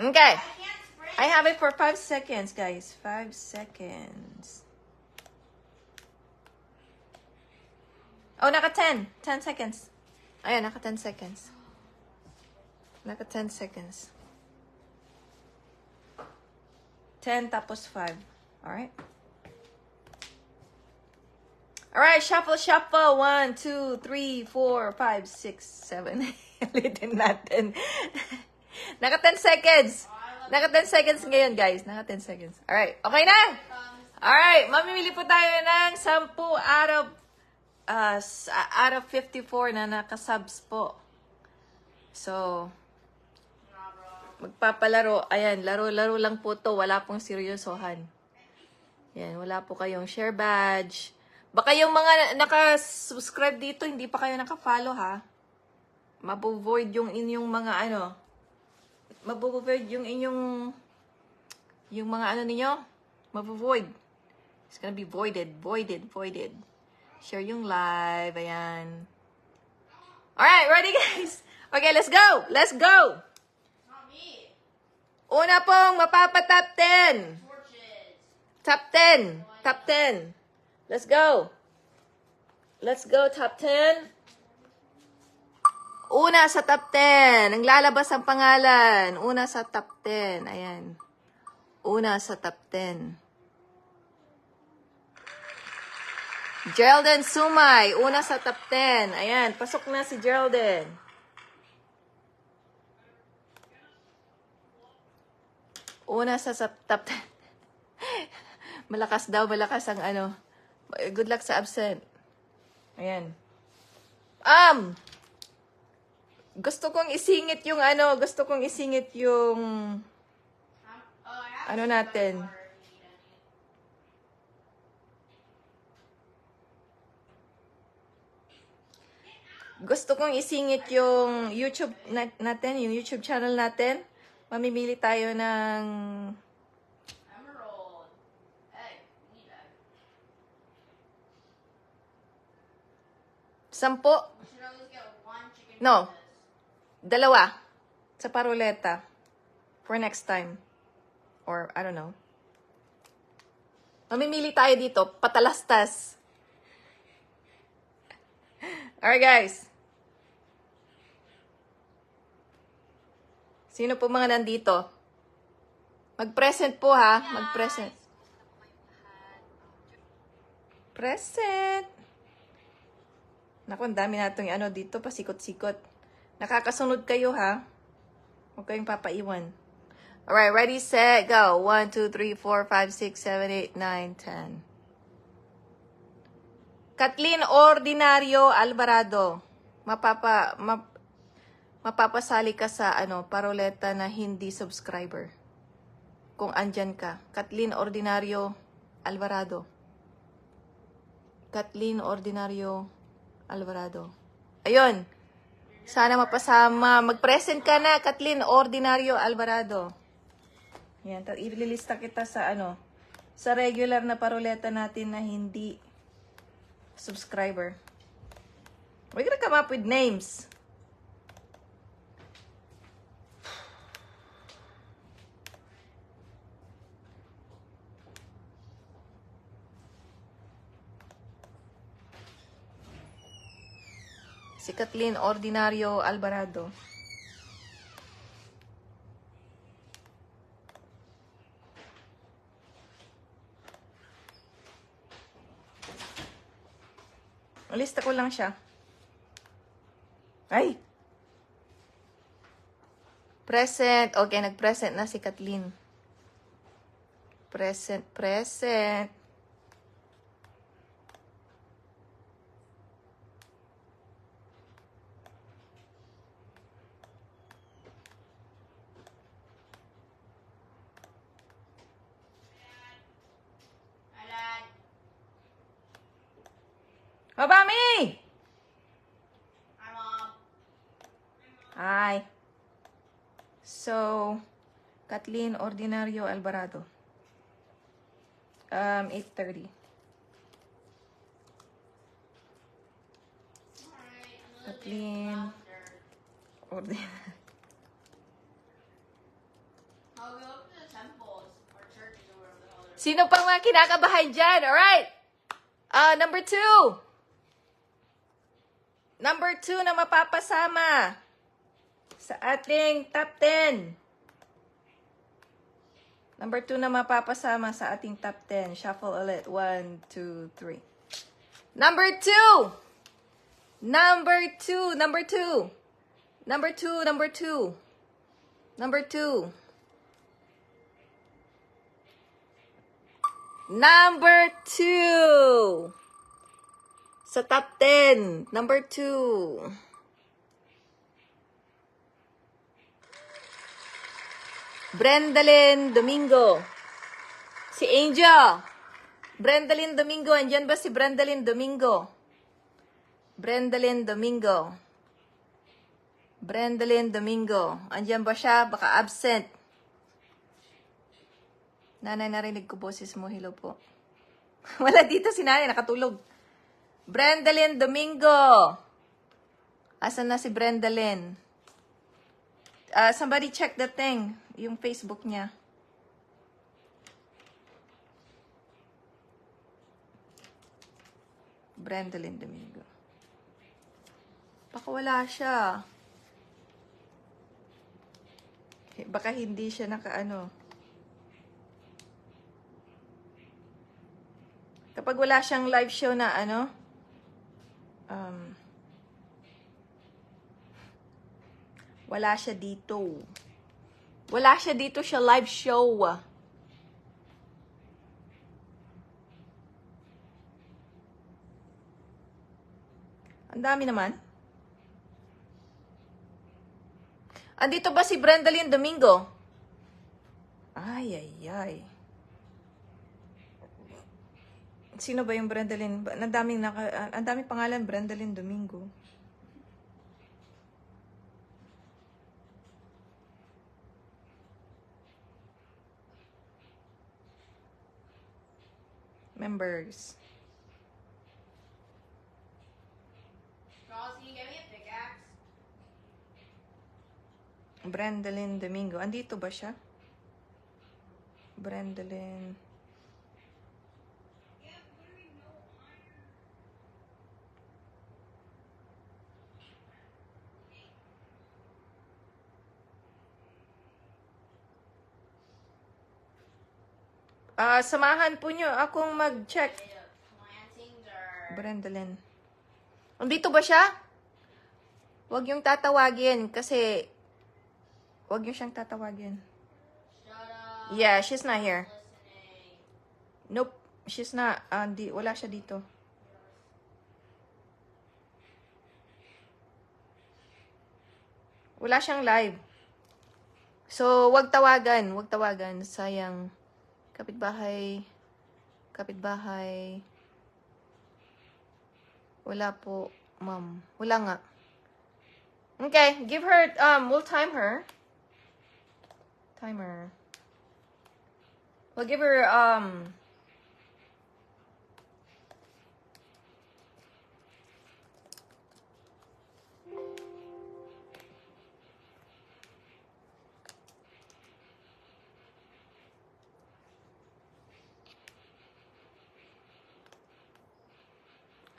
Okay. I can't sprint. I have it for 5 seconds, guys. 5 seconds. Oh, naka 10. 10 seconds. Ayan, naka 10 seconds. Naka 10 seconds. 10 tapos 5. Alright? Alright, shuffle, shuffle. 1, 2, 3, 4, 5, 6, 7. Ulitin natin. Naka 10 seconds. Naka 10 seconds ngayon, guys. Naka 10 seconds. Alright, okay na? Alright, mamimili po tayo ng 10 out of 54 na nakasubs po. So, magpapalaro. Ayan, laro-laro lang po to. Wala pong seryosohan. Yan, wala po kayong share badge. Baka yung mga naka-subscribe dito, hindi pa kayo naka-follow, ha? Mabu-void yung inyong mga mabu-void yung inyong mga ninyo. Mabu-void. It's gonna be voided. Share yung live. Ayan. Alright, ready, guys? Okay, let's go! Let's go! Not me. Una pong mapapa-top 10. Torches. Top 10. Top 10. Let's go. Let's go, top 10. Una sa top 10. Ang lalabas ang pangalan. Una sa top 10. Ayan. Una sa top 10. Geraldine Sumay. Una sa top 10. Ayan. Pasok na si Geraldine. Una sa top 10. Malakas daw. Malakas ang Good luck sa absent. Ayan. Gusto kong isingit yung I have natin. water if you need any. Gusto kong isingit yung YouTube natin, yung YouTube channel natin. Mamimili tayo ng Emerald. Hey, we need that. 10. We should at least get one chicken. No. from this. 2 sa paruleta for next time. Or, I don't know. Mamimili tayo dito, patalastas. Alright, guys. Sino po mga nandito? Mag-present po, ha? Mag-present. Present. Naku, ang dami natong dito, pasikot-sikot. Nakakasunod kayo, ha? Huwag kayong papaiwan. Alright, ready, set, go. 1, 2, 3, 4, 5, 6, 7, 8, 9, 10. Kathleen Ordinario Alvarado. Mapapasali ka sa paroleta na hindi subscriber. Kung andyan ka. Kathleen Ordinario Alvarado. Kathleen Ordinario Alvarado. Ayun. Sana mapasama. Mag-present ka na, Kathleen Ordinario Alvarado. Yan. Ililista kita sa sa regular na paroleta natin na hindi subscriber. We're gonna come up with names. Si Kathleen Ordinario Alvarado. Lista ko lang siya. Ay! Present. Okay, nag-present na si Kathleen. Present. Hi, Dad. Mabami! Hi, Mom. Hi. So, Kathleen Ordinario Alvarado. 8:30. Alright, I'm gonna Kathleen. downstairs. Ordinario. I'll go up to the temples or churches or whatever the hell they're. Sino pang mga kinakabahan dyan? Alright. Number 2. Number 2 na mapapasama sa ating top 10. Number 2 na mapapasama sa ating top 10. Shuffle ulit. 1, 2, 3. Number 2! Number 2! Number 2! Number 2! Number 2! Number 2! Number 2! Sa top 10. Number 2. Brendalyn Domingo. Si Angel. Brendalyn Domingo. Andyan ba si Brendalyn Domingo? Brendalyn Domingo. Brendalyn Domingo. Andyan ba siya? Baka absent. Nanay, narinig ko boses mo. Hello po. Wala dito si nanay. Nakatulog. Brendalyn Domingo. Asan na si Brendalyn? Somebody check the thing. Yung Facebook niya. Brendalyn Domingo. Baka wala siya. Baka hindi siya nakaano. Kapag wala siyang live show na ano, wala siya dito. Wala siya dito siya live show. Ang dami naman. Andito ba si Brendalyn Domingo? Ay, ay, ay. Sino ba yung Brendalyn? Ang daming pangalan, Brendalyn Domingo. Members. Charles, can you get me a pickaxe? Brendalyn Domingo. Andito ba siya? Brendalyn. Samahan po nyo akong mag-check. Plantings or... Brendalyn. Andito ba siya? Huwag yung tatawagin kasi huwag yung siyang tatawagin. Shut up. Yeah, she's not here. Listening. Nope, she's not. Wala siya dito. Wala siyang live. So, wag tawagan. Wag tawagan. Sayang. Kapitbahay. Kapitbahay. Wala po, ma'am. Wala nga. Okay, give her, we'll time her. Timer. We'll give her,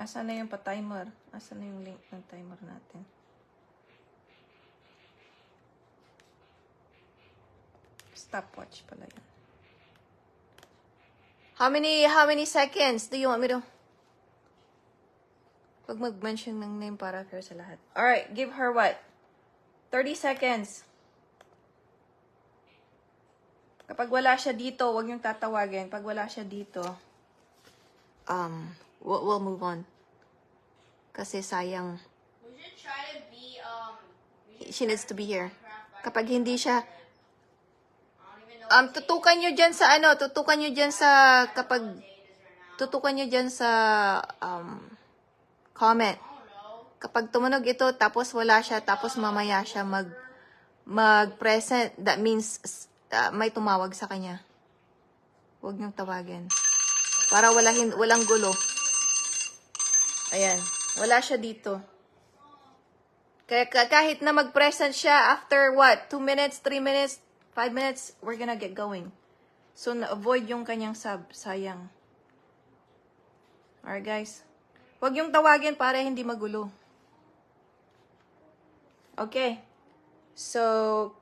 asan na yung pa-timer? Asan na yung link ng timer natin? Stopwatch pala yan. How many seconds do you want me to? Pag mag-mention ng name para fair sa lahat. Alright, give her what? 30 seconds. Kapag wala siya dito, huwag niyong tatawagin. Pag wala siya dito, we'll move on. Kasi sayang. We should try to be, She needs to be here. Kapag hindi siya, I don't even know tutukan nyo dyan sa ano, tutukan nyo dyan sa, kapag, what day it is right now. tutukan nyo dyan sa, comment. I don't know. Kapag tumunog ito, tapos wala siya, tapos mamaya siya mag-present, that means, may tumawag sa kanya. Huwag niyong tawagin. Para walang gulo. Ayan. Wala siya dito. Kaya kahit na mag-present siya after what? 2 minutes, 3 minutes, 5 minutes, we're gonna get going. So, na-avoid yung kanyang sub. Sayang. Alright, guys. Huwag yung tawagin para hindi magulo. Okay. So,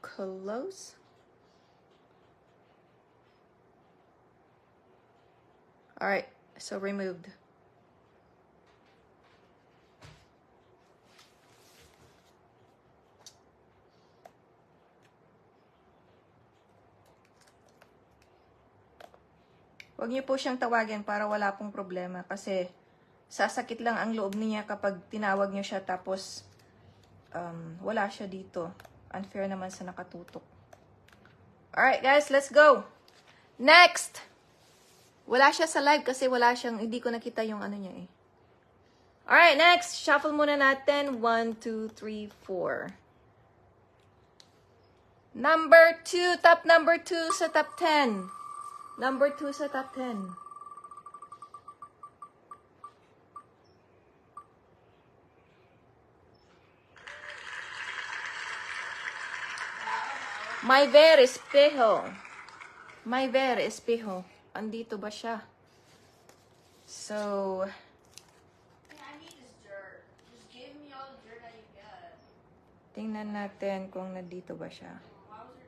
close. Alright, so removed. Huwag niyo po siyang tawagin para wala pong problema kasi sasakit lang ang loob niya kapag tinawag niyo siya tapos wala siya dito. Unfair naman sa nakatutok. Alright guys, let's go! Next! Wala siya sa live kasi hindi ko nakita yung ano niya eh. Alright, next! Shuffle muna natin. 1, 2, 3, 4. Number 2, top number 2 sa top 10. Number 2 sa top 10. My ver espejo. My ver espejo. Andito ba siya? So, Hey, I need this dirt. Just give me all the dirt that you get. tingnan natin kung nandito ba siya. Why was there...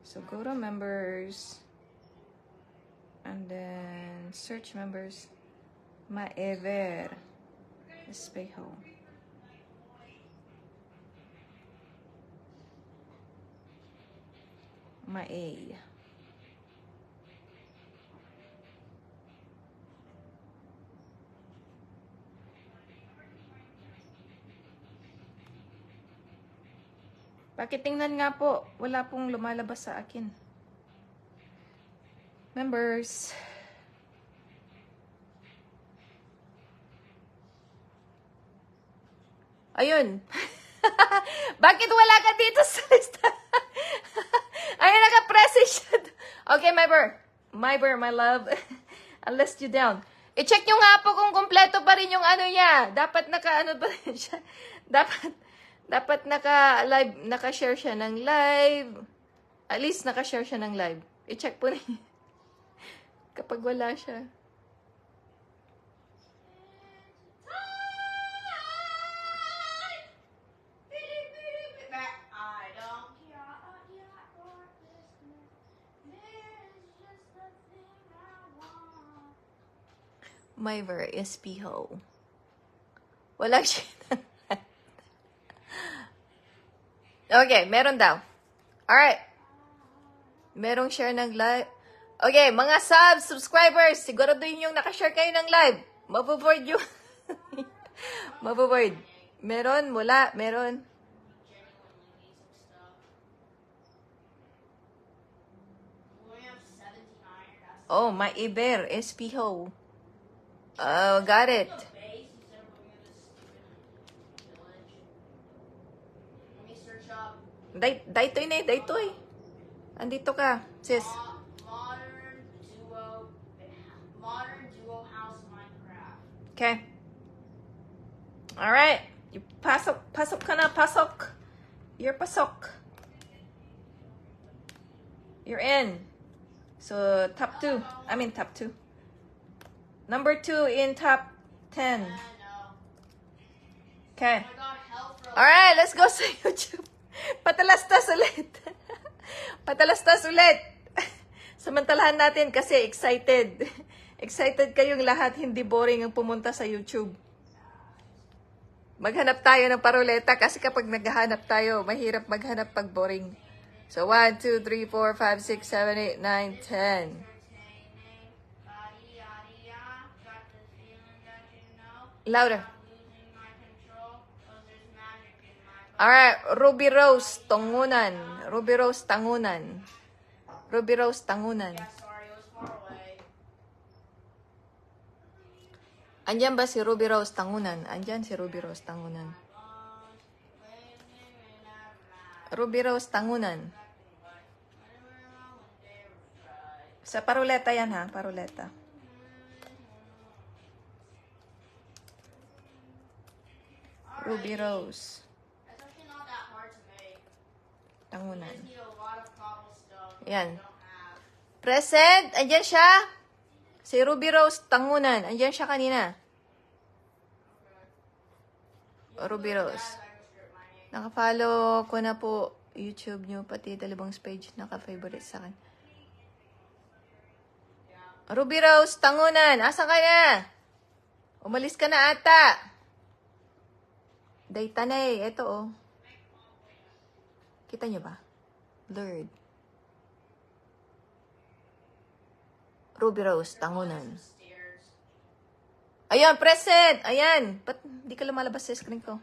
So, go to members. And then, search members. Maever espejo. Mae. Bakit tingnan nga po? Wala pong lumalabas sa akin. Members. Ayun. Bakit wala ka dito sa lista? Ayun, naka-press siya. Okay, my love. I'll list you down. I-check nyo nga po kung kompleto pa rin yung ano niya. Dapat naka-ano pa rin siya. Dapat naka-live, naka-share siya ng live. At least naka-share siya ng live. I-check po rin. Kapag wala siya. I don't care for Christmas. There's just the thing I want. My ver espejo. Wala siya. Okay, meron daw. Alright. Merong share ng live. Okay, mga subscribers, siguraduhin yung nakashare kayo ng live. Mabuboard yung... Mabuboard. Meron, wala, meron. Genuinely need some stuff. We only have 17 iron. That's Oh, my Iber, espejo. Oh, got it. the base instead of going to this stupid village. Let me search up Daytoy na eh, daytoy. Andito ka, sis. Modern Duo House Minecraft. Okay. Alright. You pasok ka na, pasok. You're pasok. You're in. So, top 2. I mean, top 2. Number 2 in top 10. No. Okay. Oh my god, help from Alright, let's go sa YouTube. Patalastas ulit. Patalastas ulit. Samantalahan natin kasi excited. Excited kayong lahat, hindi boring ang pumunta sa YouTube. Maghanap tayo ng paruleta kasi kapag naghahanap tayo, mahirap maghanap pag boring. So, 1, 2, 3, 4, 5, 6, 7, 8, 9, 10. entertaining. Got the feeling that you know. Louder. I'm losing my control. 'Cause there's magic in my body. Alright, Ruby Rose, Tangunan. Ruby Rose, Tangunan. Ruby Rose, Tangunan. Yeah, sorry, it was far away. Andyan ba si Ruby Rose, Tangunan? Andyan si Ruby Rose, Tangunan. Ruby Rose, Tangunan. Sa paruleta yan ha, paruleta. Ruby Rose, It's actually not that hard to make. You Tangunan. just need a lot of cobblestone. Which Yan. I don't have. Present, andyan siya. Si Ruby Rose, Tangunan. Andyan siya kanina. Ruby Rose. As I was strip mining. Naka-follow ko na po YouTube nyo, pati Dalibang's page. Naka-favorite sa akin. Yeah. Ruby Rose, Tangunan, asa ka na? Umalis ka na ata. Daytanay, eto oh. Kita nyo ba? Blurred. Ruby Rose, Tangunan. Ayan, present. Ayan. Ba't di ka lumalabas sa screen ko?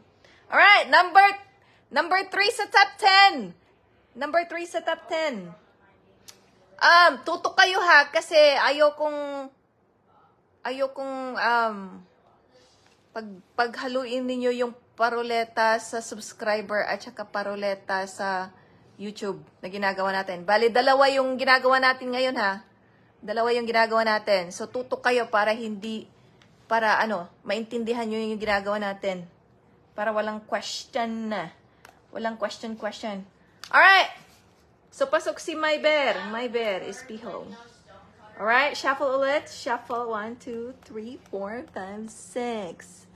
Alright, number 3 sa top 10. Number 3 sa top 10. Tutok kayo ha, kasi ayokong paghaluin ninyo yung paroleta sa subscriber at saka paroleta sa YouTube na ginagawa natin. Bali, dalawa yung ginagawa natin ngayon ha. Dalawa yung ginagawa natin. So, tutok kayo para maintindihan nyo yung ginagawa natin. Para walang question na. Walang question. Alright. So, pasok si My Bear. My Bear is Piho. Alright, shuffle ulit. Shuffle 1, 2, 3, 4, 5, 6.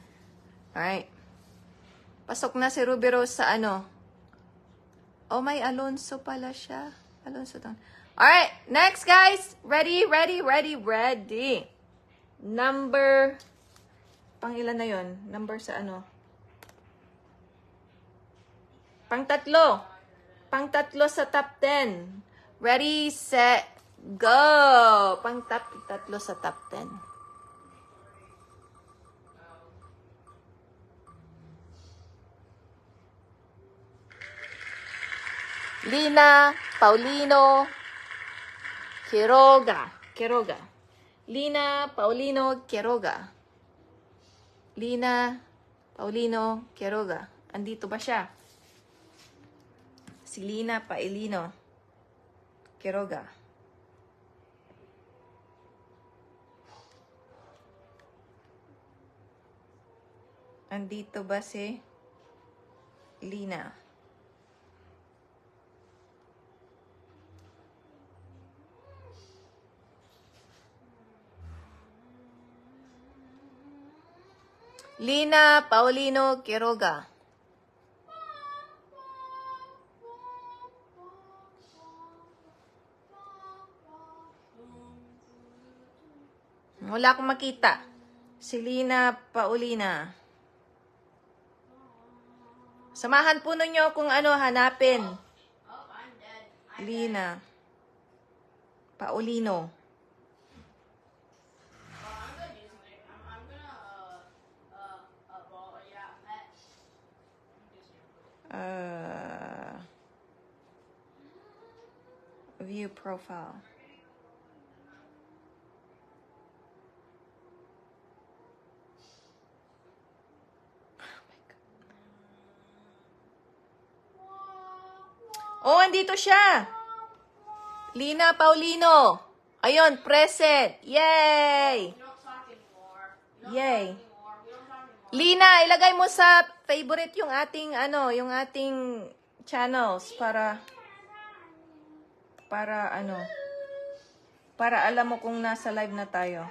Alright. Pasok na si Ruby Rose sa ano. Oh, may Alonso pala siya. Alonso down. Alright, next guys. Ready. Number, pang ilan na yon? Number sa ano? Pang tatlo sa top 10. Ready, set, go! Pang tatlo sa top 10. Lina Paulino Quiroga. Lina Paulino Quiroga. Lina Paulino Quiroga. Andito ba siya? Si Lina Paulino Quiroga. Andito ba si Lina? Lina Paulino Quiroga. Wala akong makita. Si Lina Paulina. Samahan po ninyo kung ano hanapin. Lina Paulino. View profile. Oh, andito siya. Lina Paulino. Ayun, present. Yay! Yay. Lina, ilagay mo sa favorite yung ating channels para alam mo kung nasa live na tayo.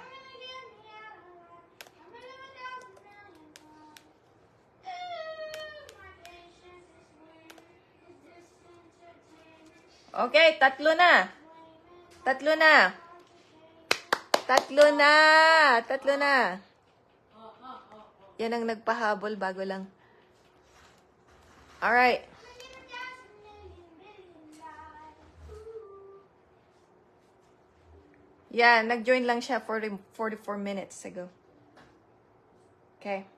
Okay, tatlo na. Yan ang nagpahabol bago lang. Alright. Yeah, nag-join lang siya 44 minutes ago. Okay.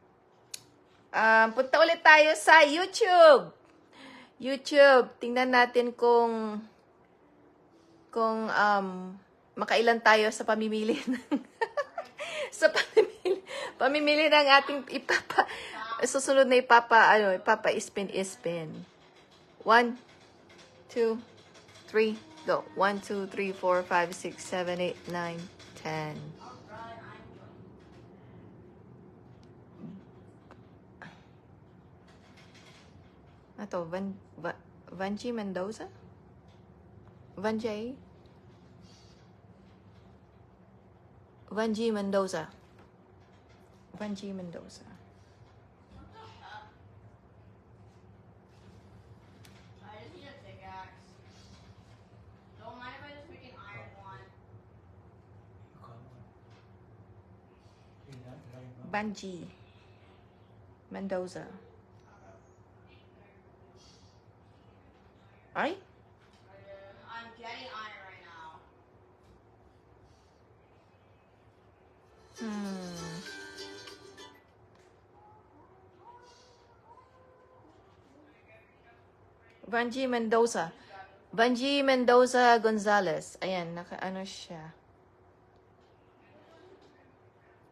Punta ulit tayo sa YouTube. Tingnan natin kung makailan tayo sa pamimili pamimili ng ating susunod na ipapa-spin. 1, 2, 3, go. 1, 2, 3, 4, 5, 6, 7, 8, 9, 10. Ito, Vanji Mendoza? Vanji Mendoza. I just need a pickaxe. Don't mind if I just make an iron one. Banji Mendoza. Ay? I'm getting on it right now. Banji Mendoza. Banji Mendoza Gonzalez. Ayan, ano siya.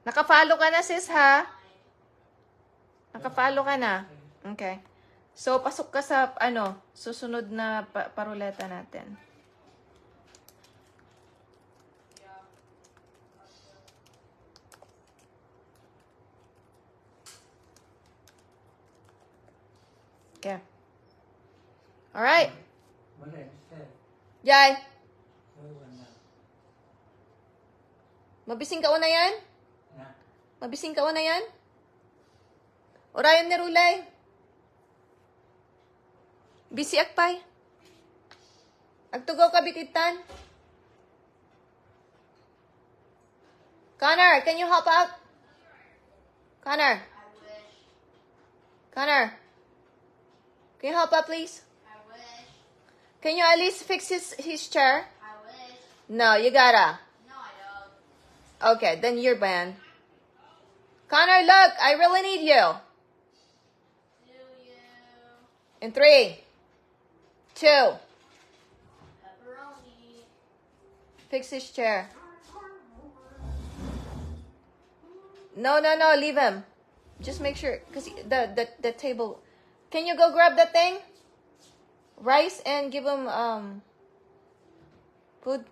Naka-follow ka na, sis, ha? Naka-follow ka na. Okay. So, pasok ka sa, susunod na paruleta natin. Okay. Alright. Jai, mabising ka una yan? Mabising ka una yan? Orayon ni Rulay. Bisi akpay. Agtugaw ka bikitan. Connor, can you help out? Connor. I wish. Connor. Can you help out, please? I wish. Can you at least fix his chair? I wish. No, you gotta. No, I don't. Okay, then you're banned. Connor, look, I really need you. Do you? In 3, 2, Pepperoni. fix his chair. No, leave him. Just make sure, because the table. Can you go grab that thing? Rice and give him food.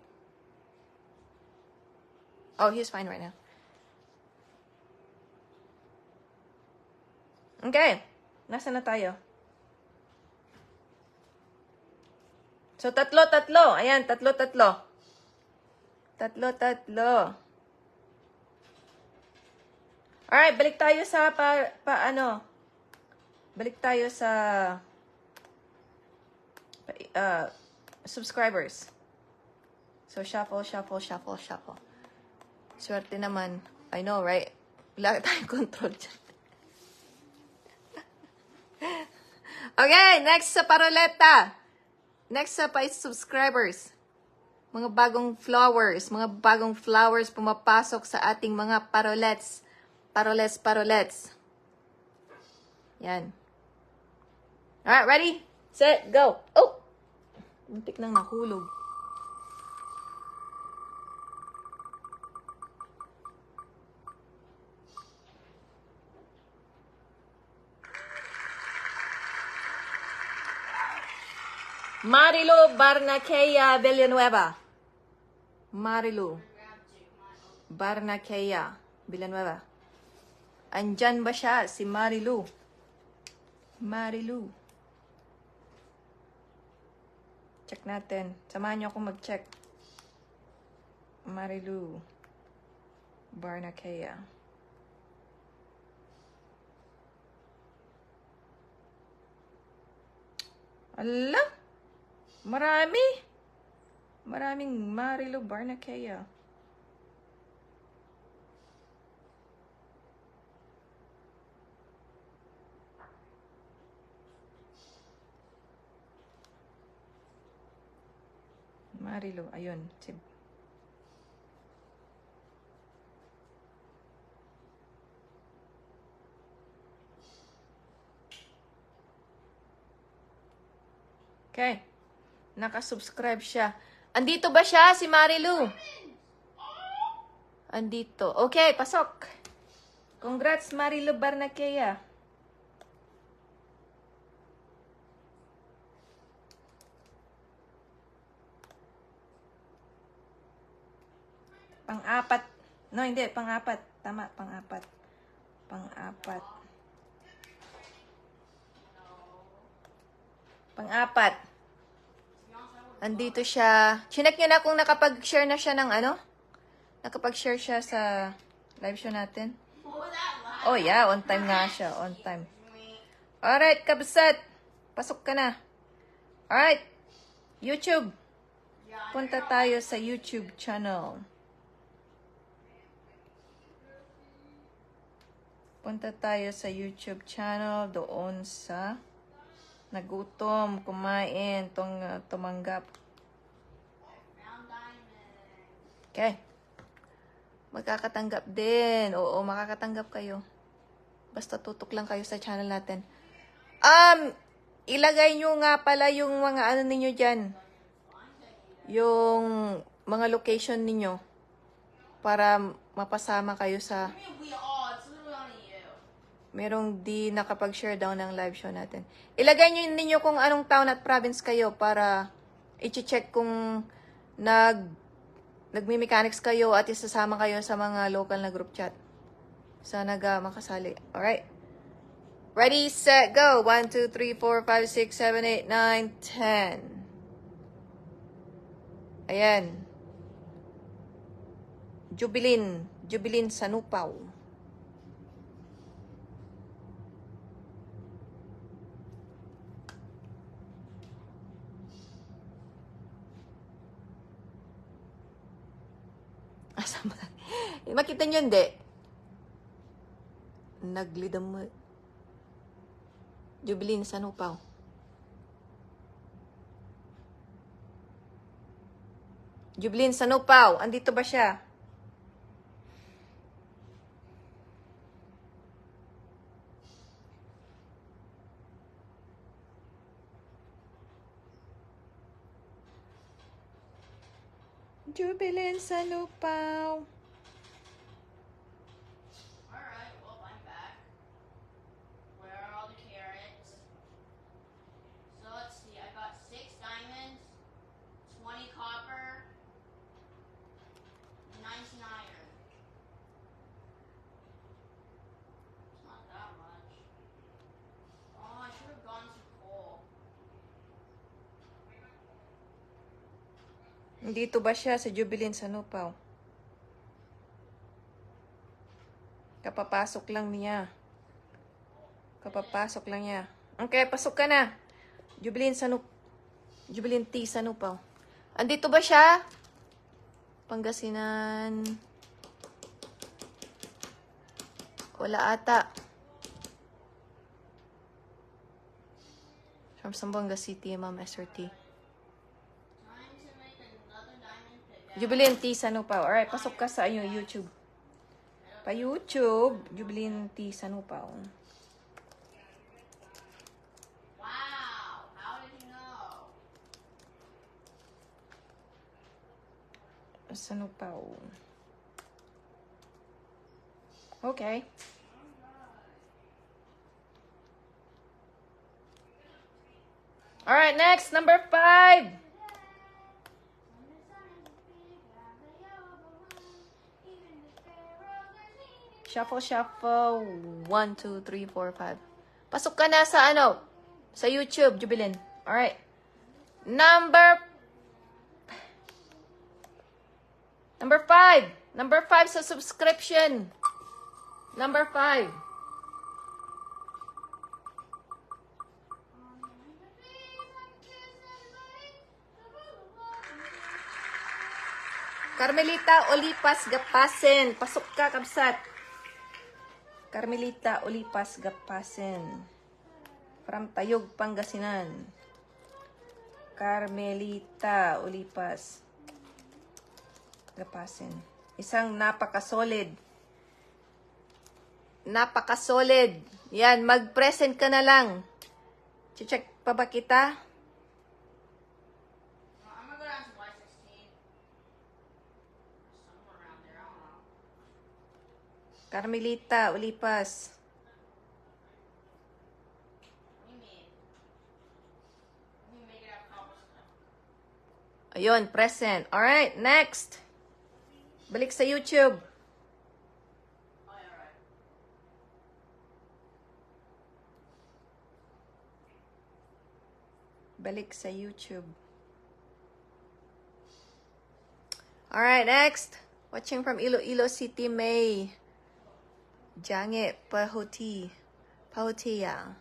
Oh, he's fine right now. Okay. Nasaan na tayo? So, tatlo. Ayan, tatlo. Tatlo. Alright, balik tayo sa balik tayo sa subscribers. So, shuffle. Swerte naman. I know, right? Wala tayong control dyan. Okay, next sa paroleta. Next sa subscribers. Mga bagong flowers pumapasok sa ating mga parolets. Parolets. Yan. Alright, ready? Set, go. Oh! Muntik nang nahulog. Marilu Barnakea Villanueva. Marilu Barnakea Villanueva. Andyan ba siya? Si Marilu. Check natin. Samahan niyo ako mag-check. Marilu Barnakea. Ala! Maraming Marilu Barnakea. Marilu, ayun. Okay. Nakasubscribe siya. Andito ba siya, si Marilu? Andito. Okay, pasok. Congrats, Marilu Barnakea. Pang-apat. No, hindi. Pang-apat. Tama, pang-apat. Pang-apat. Andito siya. Chinek niyo na kung nakapag-share na siya ng Nakapag-share siya sa live show natin. Oh yeah, on time nga siya. On time. Alright, kabsat. Pasok ka na. Alright. YouTube. Punta tayo sa YouTube channel. Punta tayo sa YouTube channel doon sa nagutom, kumain, tumanggap. Found diamonds. Okay. Magkakatanggap din. Oo, makakatanggap kayo. Basta tutok lang kayo sa channel natin. Ilagay nyo nga pala yung mga ano ninyo dyan. Yung mga location ninyo. Para mapasama kayo sa... I mean, we all. It's literally only you. Merong di nakapag-share daw ng live show natin. Ilagay nyo ninyo kung anong town at province kayo para i-check kung nagmi-mechanics kayo at isasama kayo sa mga local na group chat. Sana makasali. Alright. Ready, set, go. 1, 2, 3, 4, 5, 6, 7, 8, 9, 10. Ayan. Jubilin Sanupaw. Asama. Makita nyo hindi? Naglidam mo. Jubilin Sanupaw. Jubilin Sanupaw. Andito ba siya? Jubilin Sanupaw. Alright, well, I'm back. Where are all the carrots? So let's see, I got 6 diamonds, 20 copper, 19 iron. It's not that much. Oh, I should have gone to coal. Dito ba siya sa Jubilin Sanupaw? Kapapasok lang niya. Kapapasok lang niya. Okay, pasok ka na. Jubilin T. Sanupaw. Andito ba siya? Pangasinan. Wala ata. From Zamboanga City, Ma'am SRT. Time to make another diamond pickaxe. Jubilin T. Sanupaw. Alright, pasok ka sa YouTube. Pa YouTube, Jubilin T. Sanupaw. Wow, how did you know? Sanupaw. Okay. Alright, next, number 5. Shuffle, shuffle. 1, 2, 3, 4, 5. Pasok ka na sa sa YouTube, Jubilin. Alright. Number 5. Number 5 sa subscription. Number 5. Carmelita Olipas Gapasen. Pasok ka, kabsat. Carmelita Olipas Gapasen. From Tayog, Pangasinan. Carmelita Olipas Gapasen. Isang napaka-solid. Napaka-solid. Yan, mag-present ka na lang. Check pa ba kita? I'm gonna go down to Y16. Somewhere around there, I don't know. Carmelita Olipas. What do you mean? Let me make it out of cobblestone. Ayun, present. Alright, next. Balik sa YouTube. Oh, yeah, right. Balik sa YouTube. Alright, next. Watching from Iloilo City, May. Jange Pahoti. Pahotia.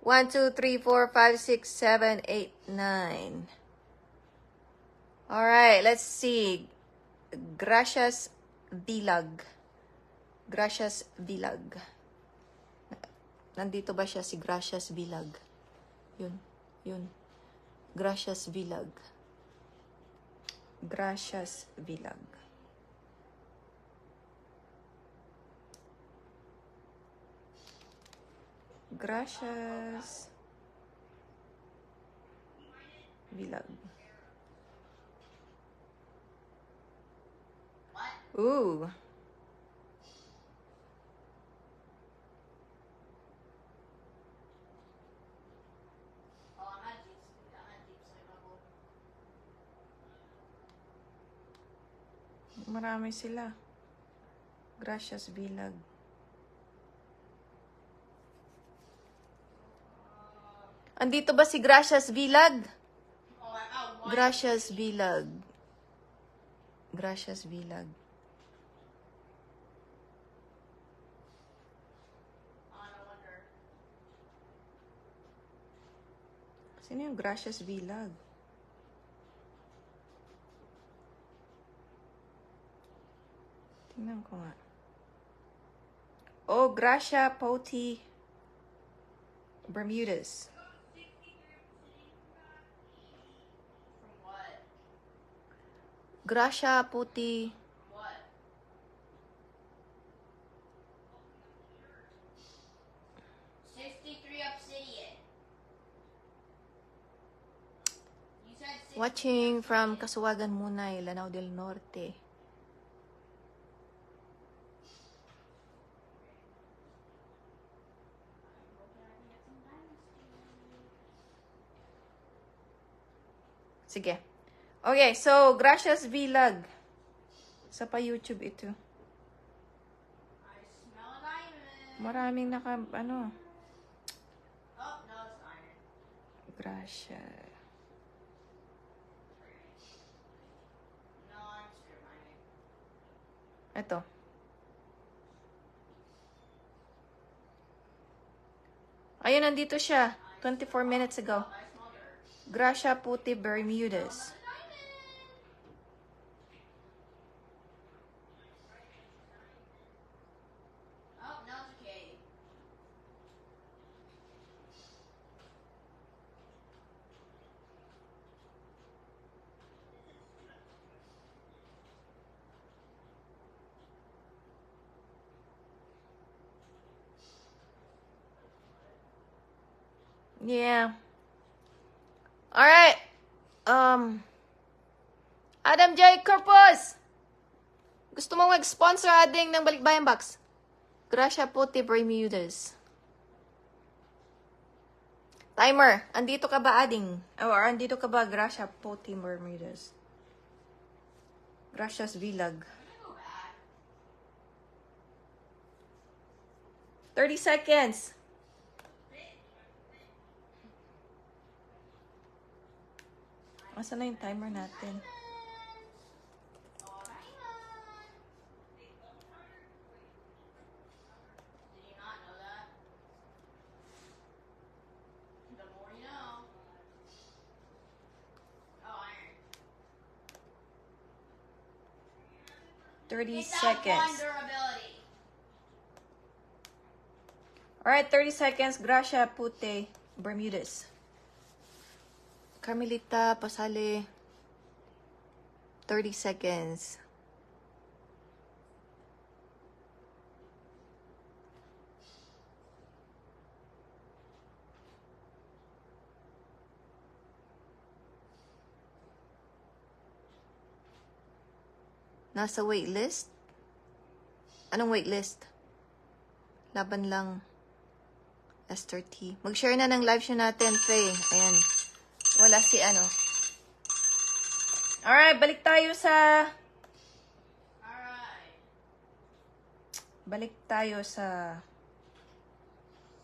1, 2, 3, 4, 5, 6, 7, 8, 9. Alright, let's see. Gracias Vilag. Gracias Vilag. Nandito ba siya si Gracias Vilag? Yun. Yun. Gracias Vilag. Gracias Vilag. Gracias Vilag. Ooh. Oh, I'm at deep sleep level. Marami sila. Gracias Vilag. Andito ba si Gracias Vilag? Oh, I'm at one. Gracias Vilag. Gracias Vilag. Oh, no wonder. Sino yung Gracias Vilag? Tingnan ko nga. Oh, Gracia Poti Bermudez. From what? Gracia Poti. What? $63 obsidian. You said 60. Watching from Kasuwagan Munay, Lanao del Norte. Sige. Okay, so Gracias Vilag. Sa pa YouTube ito. I smell a diamond. Maraming ano. Oh, no, it's iron. Gracia. No, I'm strip mining. Ito. Ayun, nandito siya. 24 minutes ago. I smell dirt. Gracia Puti Bermudez. Oh, no, it's a cave. Yeah. Alright. Adam J. Corpus! Gusto mong mag-sponsor ading ng Balikbayan Box? Gracia Puti Bermudez. Timer, andito ka ba ading? Or andito ka ba Gracia Puti Bermudez? Gracias Vilag. Go back. 30 seconds. Asa na yung timer natin? Oh, diamond. Did you not know that? The more you know. Oh, iron. 30 It's that one seconds. durability. Alright, 30 seconds. Gracia Puti Bermudez. Carmelita Pasale. 30 seconds. Nasa waitlist? Anong waitlist? Laban lang. Esther T. Mag-share na ng live show natin, Faye. Ayan. Wala si ano. Alright, balik tayo sa... Alright. Balik tayo sa...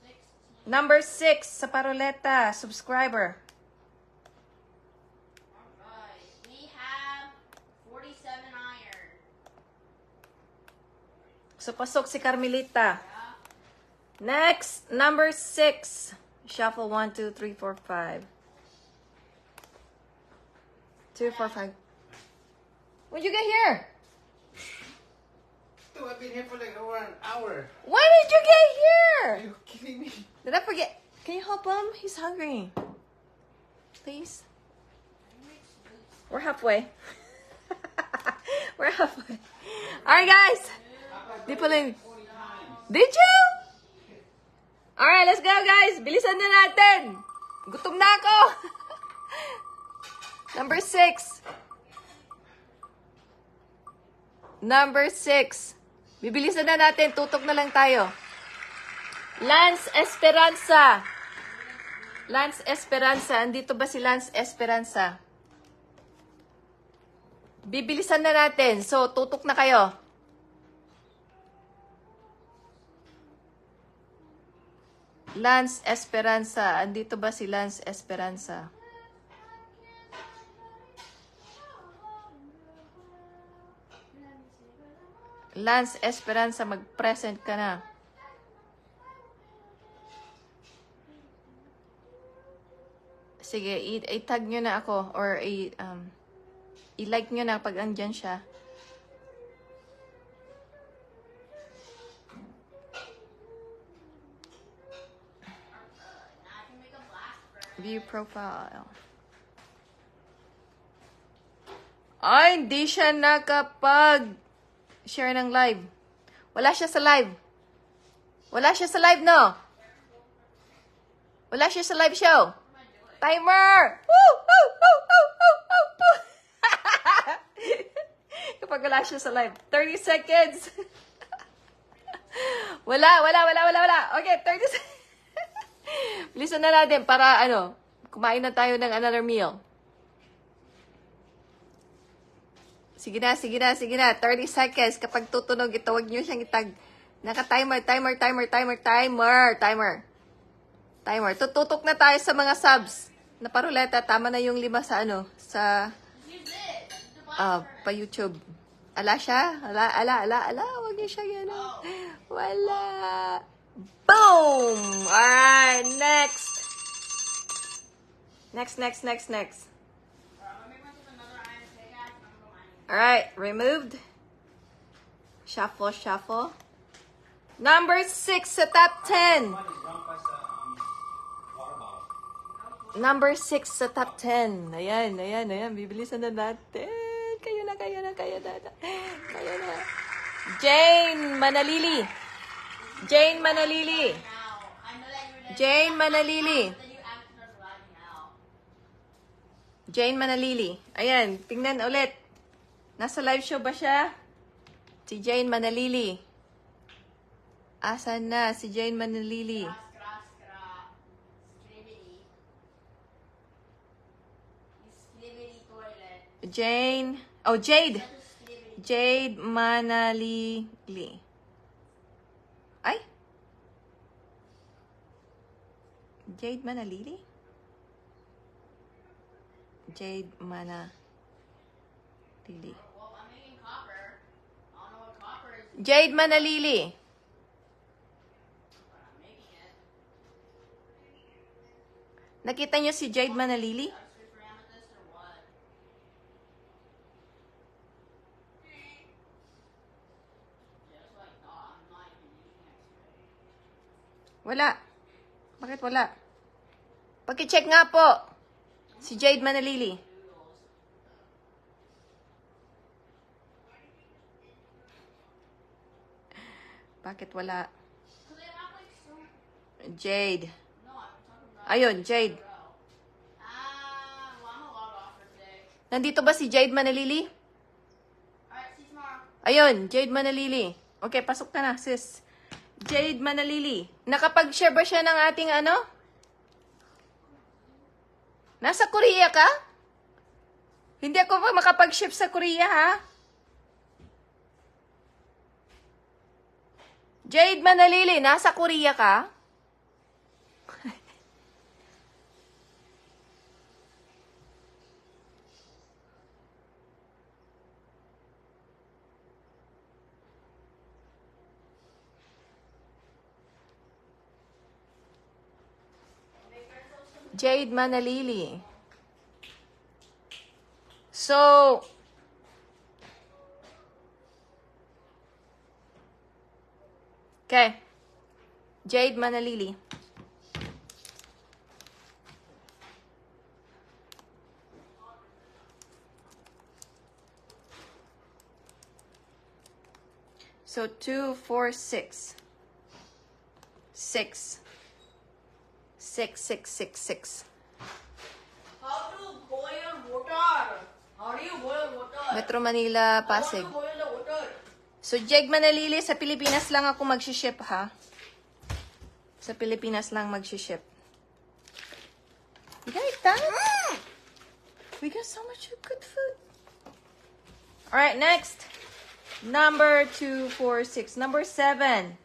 16. Number 6 sa Paroleta. Subscriber. Alright. We have 47 iron. So, pasok si Carmelita. Yeah. Next, number 6. Shuffle 1, 2, 3, 4, 5. 2, 4, 5. What'd you get here? too. I've been here for like over an hour. Why did you get Are here? you kidding me? Did I forget? Can you help him? He's hungry. Please. We're halfway. We're halfway. Alright, guys. Di pala yun. Did you? Alright, let's go, guys. Bilisan na natin. Gutom na ako. Number 6. Number 6. Bibilisan na natin. Tutok na lang tayo. Lance Esperanza. Lance Esperanza. Andito ba si Lance Esperanza? Bibilisan na natin. So, tutok na kayo. Lance Esperanza. Andito ba si Lance Esperanza? Lance Esperanza, mag-present ka na. Sige, i-tag nyo na ako or i-like nyo na pag andyan siya. View profile. Ay, hindi siya nakapag-share ng live. Wala siya sa live. Wala siya sa live, no? Wala siya sa live show. Timer! Woo! Woo! Woo! Woo! Woo! Woo! Woo! Kapag wala siya sa live. 30 seconds. Wala. Okay, 30 seconds. Bilisan na natin para, kumain na tayo ng another meal. Sige na. 30 seconds. Kapag tutunog ito, huwag nyo siyang itag. Naka-timer. Tututok na tayo sa mga subs. Na paruleta, tama na yung 5 sa sa pa YouTube. Ala siya? Ala. Huwag niyo siya yan. Wala. Boom! Alright, next. Alright, removed. Shuffle. Number 6 sa top 10. Number 6 sa top 10. Ayan. Bibilisan na natin. Kayo na. Jane Manalili. Jane Manalili. Ayan, tingnan ulit. Nasa live show ba siya? Si Jane Manalili. Asan na si Jane Manalili? Jane. Oh, Jade. Jade Manalili. Ay? Jade Manalili? Jade Manalili. Jade Manalili. Nakita niyo si Jade Manalili? Wala. Bakit wala? Paki-check nga po. Si Jade Manalili. Bakit wala? Jade. Ayun, Jade. Nandito ba si Jade Manalili? Ayun, Jade Manalili. Okay, pasok ka na, sis. Jade Manalili. Nakapag-share ba siya ng ating Nasa Korea ka? Hindi ako makapag-ship sa Korea, ha? Jade Manalili, nasa Korea ka? Jade Manalili. So, Okay. Jade Manalili. So 2, 4, 6. 6. 6, 6, 6, 6. How to boil water? How do you boil water? Metro Manila, Pasig. How to boil the water? So, Jeg Manalili, sa Pilipinas lang ako mag-ship, ha? Sa Pilipinas lang mag-ship. You guys done? We got so much good food. Alright, next. Number 2, 4, 6. Number 7.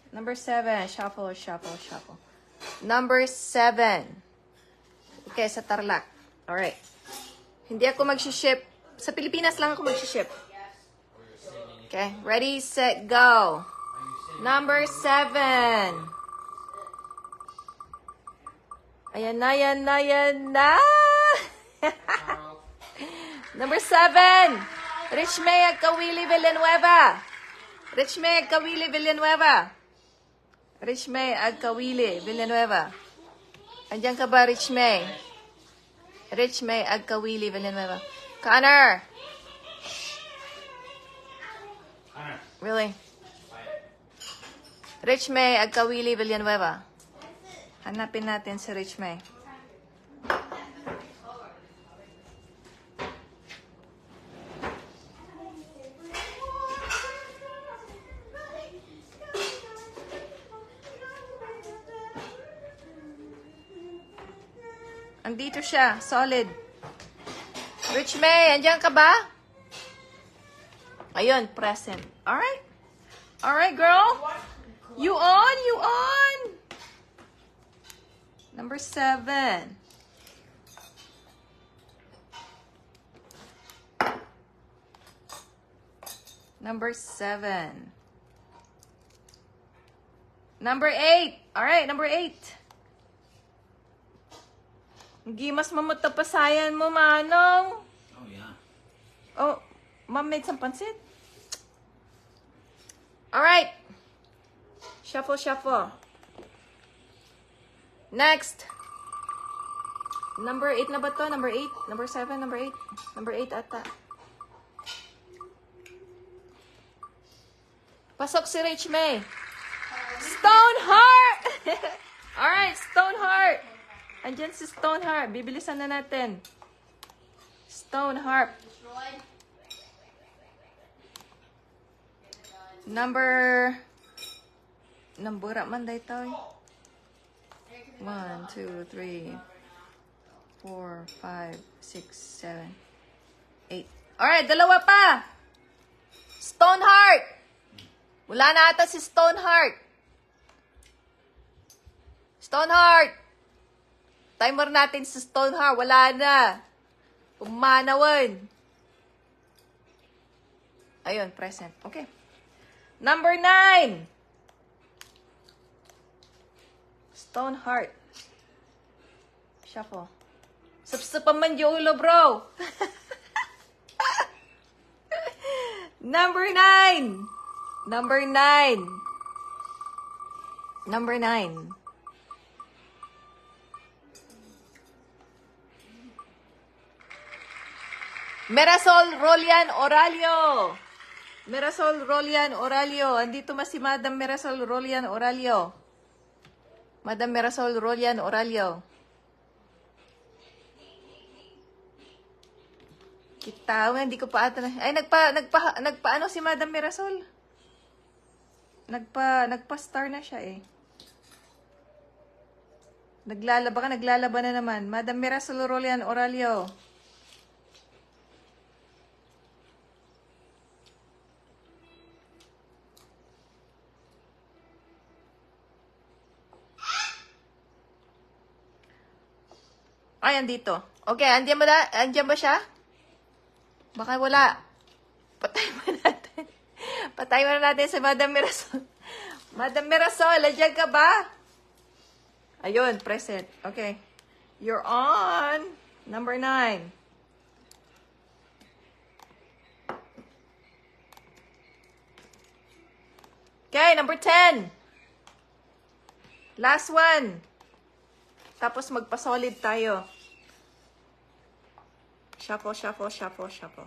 Number 7. Shuffle, shuffle, shuffle. Number 7. Okay, sa Tarlac. Alright. Hindi ako mag-ship. Sa Pilipinas lang ako mag-ship. Okay, ready, set, go. Number 7. Ayan na, ayan na, ayan na. Number 7. Rich May Agkawili Villanueva. Rich May Agkawili Villanueva. Rich May Agkawili Villanueva. Andiyan ka ba, Rich May? Rich May Agkawili Villanueva. Connor. Really? Rich May Agkawili Villanueva. Hanapin natin si Rich May. Andito siya. Solid. Rich May, andiyan ka ba? Ayun, present. Alright. Alright, girl. You on? You on? Number 7. Number 7. Number 8. Alright, number 8. Gimas mamutapasayan mo, Manong. Oh, yeah. Oh, Mom made some pansit. Alright. Shuffle, shuffle. Next. Number 8 na ba to? Number 8? Number 7? Number 8? Number 8 ata. Pasok si Rich May. Stoneheart! Alright, Stoneheart. Andyan si Stoneheart. Bibilisan na natin. Stoneheart. Destroyed. Number... Nambura man day tayo. 1, 2, 3, 4, 5, 6, 7, 8. Alright, dalawa pa. Stoneheart. Wala na ata si Stoneheart. Stoneheart. Timer natin si Stoneheart. Wala na. Umanawan. Ayun, present. Okay. Number 9. Stoneheart. Shuffle. Sapsapan man yolo, bro. Number 9. Number 9. Number 9. Merasol Rolian Oralio. Merasol Rolian Oralio. Andito mas si Madam Merasol Rolian Oralio. Madam Merasol Rolian Oralio. Kita, hindi ko pa ata na. Ay, nagpa ano si Madam Merasol? Nagpa-star na siya eh. Naglalaba na naman. Madam Merasol Rolian Oralio. Ay, andito. Okay, andiyan ba siya? Baka wala. Patay mo natin. Patay mo natin si Madam Mirasol. Madam Mirasol, andiyan ka ba? Ayun, present. Okay. You're on. Number 9. Okay, number 10. Last one. Tapos magpa-solid tayo. Shuffle, shuffle, shuffle, shuffle.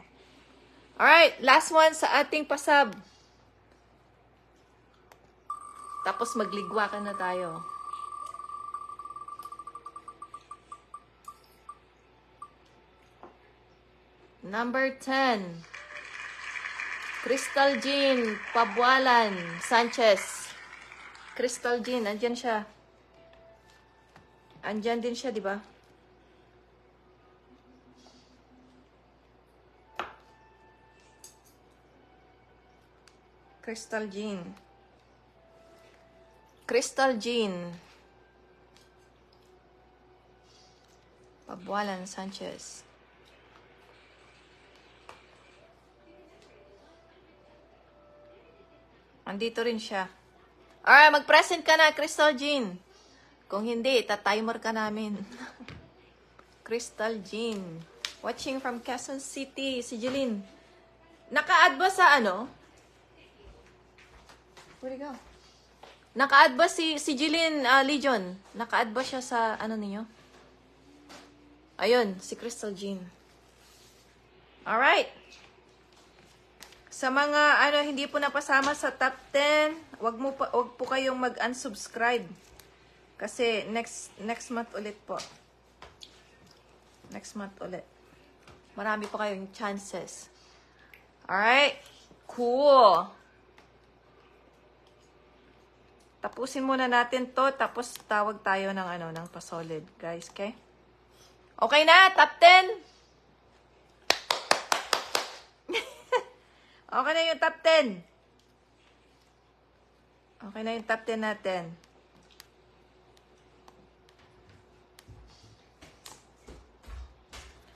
Alright, last one sa ating pasab. Tapos magligwakan na tayo. Number 10. Crystal Jean Pabualan Sanchez. Crystal Jean, andyan siya. Andyan din siya, di ba? Crystal Jean. Crystal Jean Pabualan Sanchez. Andito rin siya. Alright, mag-present ka na, Crystal Jean. Kung hindi, ta-timer ka namin. Crystal Jean. Watching from Quezon City. Si Jeline. Naka-add ba sa ano? Where'd it go? Naka-add ba si Jeline Legion? Naka-add ba siya sa ano ninyo? Ayun, si Crystal Jean. Alright. Sa mga hindi po napasama sa top 10, wag po kayong mag-unsubscribe. Kasi next month ulit po. Next month ulit. Marami po kayong chances. Alright? Cool. Tapusin muna natin to, tapos tawag tayo ng ng pa-solid, guys, okay? Okay na, top 10. Okay na yung top 10. Okay na yung top 10 natin.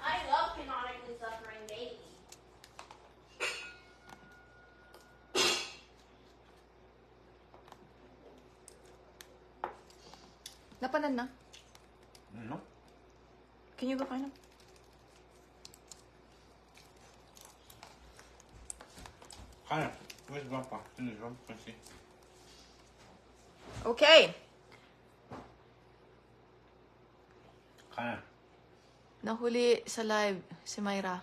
I love canonically suffering baby. Napanan na? No. Can you go find him? Connor, where's Grandpa? In his room, let's see. Okay. Connor. Nahuli sa live si Myra.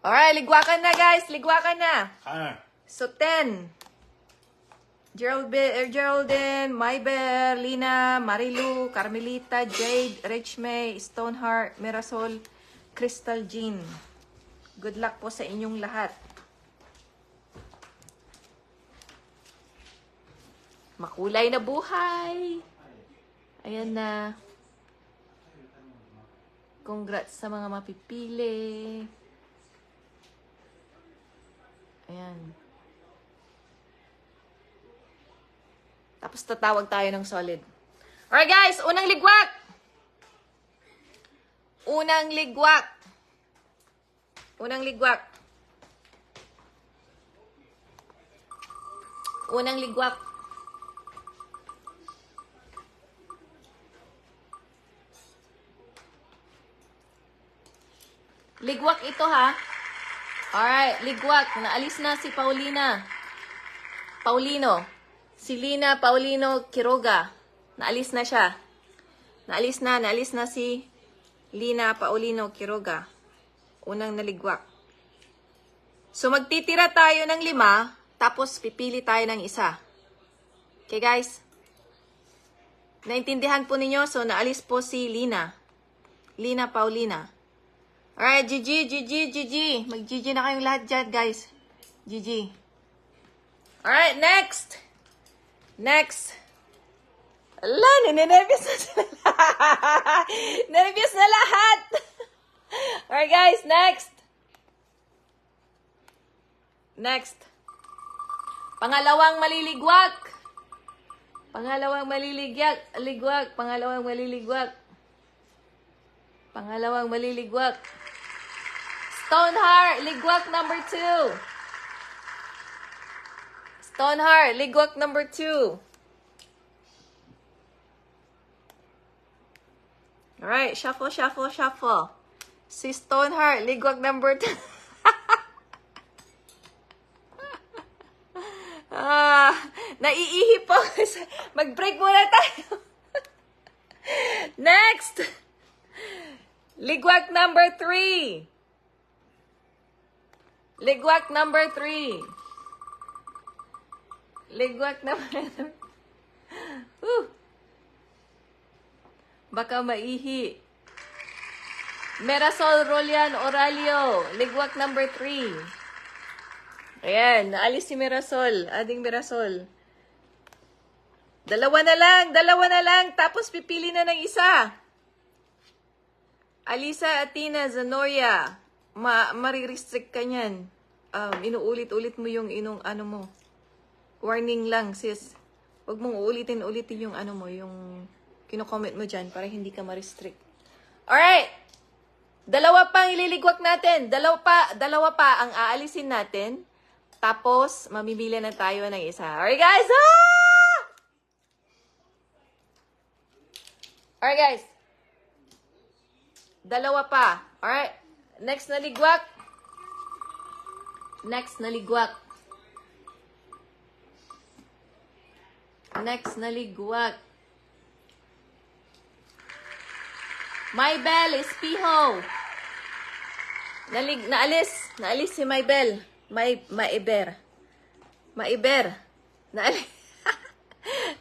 Alright, ligwakan na, guys. Ligwakan na. Connor. So, 10. Geraldine, Myber, Lina, Marilu, Carmelita, Jade, Rich May, Stoneheart, Mirasol, Crystal Jean. Good luck po sa inyong lahat. Makulay na buhay. Ayan na. Congrats sa mga mapipili. Ayan. Tapos tatawag tayo ng solid. Alright guys, unang ligwak. Unang ligwak. Unang ligwak. Unang ligwak. Ligwak ito ha. Alright, ligwak. Naalis na si Paulino. Si Lina Paulino Quiroga. Naalis na siya. Naalis na si Lina Paulino Quiroga. Unang naligwak. So magtitira tayo ng 5, tapos pipili tayo ng isa. Okay guys? Naintindihan po ninyo? So naalis po si Lina. Lina Paulina. Alright, GG. Mag-GG na kayong lahat dyan, guys. GG. Alright, next. Ala, ninenervyos na sila. Nervyos na lahat. Alright, guys, next. Pangalawang maliligwak. Pangalawang maliligwak. Stoneheart, ligwak number 2. Stoneheart, ligwak number 2. Alright, shuffle. Si Stoneheart, ligwak number 2. Naiihi po. Mag-break muna tayo. Next! Ligwak number 3. Ligwak number 3. Ligwak number 3. Baka maihi. Merasol Rolian Oralio. Ligwak number 3. Ayan, naalis si Merasol. Ading Merasol. Dalawa na lang. Tapos pipili na ng isa. Alisa, Atina, Zanoria. Marirestrict ka niyan. Inuulit-ulit mo yung ano mo. Warning lang, sis. Huwag mong ulitin yung ano mo, yung kino-comment mo dyan para hindi ka ma-restrict. Alright! Dalawa pang ililigwak natin. Dalawa pa ang aalisin natin. Tapos, mamimili na tayo ng isa. Alright, guys! Alright, guys. Dalawa pa. Alright. Next na ligwak. Next na ligwak. Maybel Espijo. Naalis si Maybel. Maiber.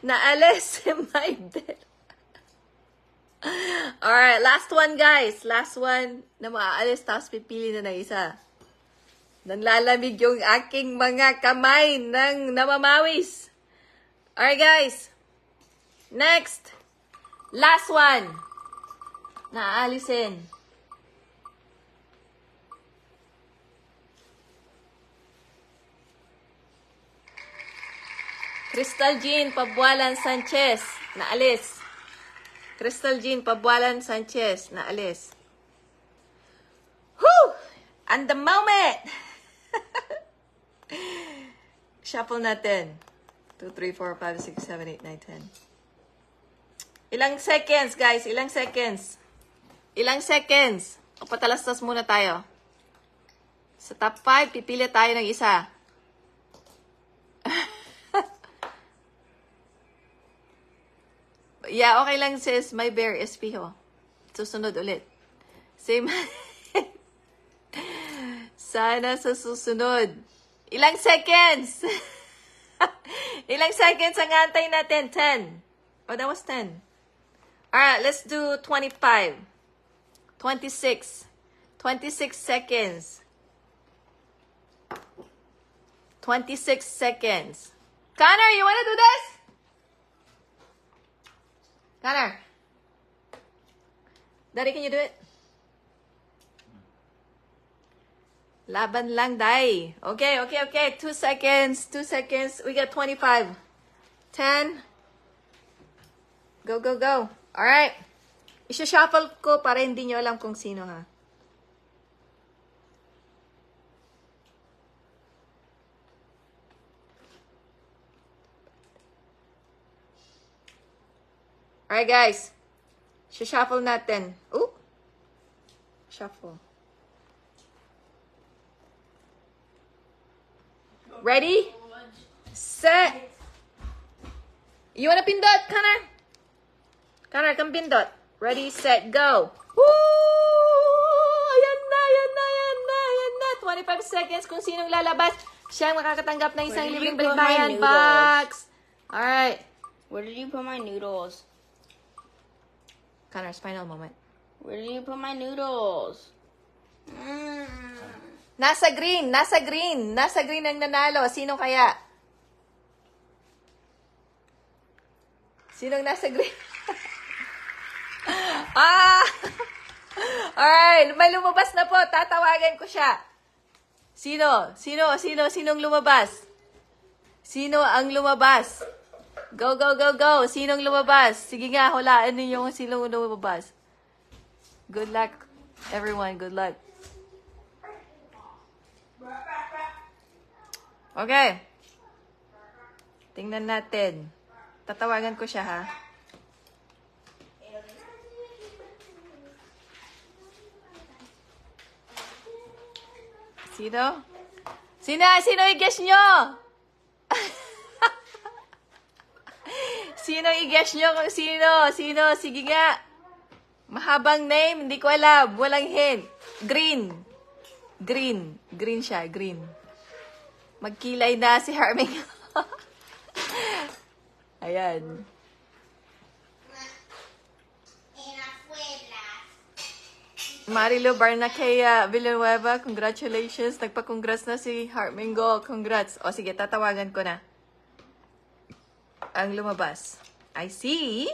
Naalis si Maybel. Alright, last one, guys. Last one na maaalis, tapos pipili na ng isa. Nanlalamig yung aking mga kamay ng namamawis. Alright, guys. Next. Last one. Naaalisin. Crystal Jean Pabualan Sanchez. Naalis. Crystal Jean Pabualan Sanchez. Naalis. Whew! And the moment! Shuffle natin. 2, 3, 4, 5, 6, 7, 8, 9, 10. Ilang seconds, guys? Ilang seconds? O patalastas muna tayo. Sa top 5, pipili tayo ng isa. Yeah, okay lang, sis. My bear Espijo. Susunod ulit. Same. Sana sa susunod. Ilang seconds? Ilang seconds ang antay natin? 10. Oh, that was 10. Alright, let's do 25. 26. 26 seconds. 26 seconds. Connor, you wanna do this? Connor. Daddy, can you do it? Laban lang, Dai. Okay. 2 seconds. We got 25. 10. Go. Alright. Isha-shuffle ko para hindi nyo alam kung sino, ha? Alright, guys. Shuffle natin. Ooh. Shuffle. Ready? Set. You wanna pindot, Connor? Connor, come pindot. Ready, set, go. Woo! Ayan na. 25 seconds kung sinong lalabas. Siya ang makakatanggap ng isang Where did libreng you put my balikbayan noodles? box. Alright. Where did you put my noodles? Connor's final moment. Where did you put my noodles? Nasa green ang nanalo. Sino kaya? Sinong nasa green? Alright, may lumabas na po. Tatawagan ko siya. Sinong lumabas? Sino ang lumabas? Go. Sinong lumabas? Sige nga, hulaan ninyo kung sinong lumabas. Good luck, everyone. Good luck. Okay. Tingnan natin. Tatawagan ko siya, ha? Sino i-guess nyo? Sino i-guess nyo kung sino? Sino? Sige nga. Mahabang name, hindi ko alam. Walang hint. Green. Green. Green siya, green. Magkilay na si Herming. Ayan. Marilo Barnacea Villanueva, congratulations. Nagpa-congrats na si Harmingo. Congrats. O sige, tatawagan ko na. Ang lumabas. I see.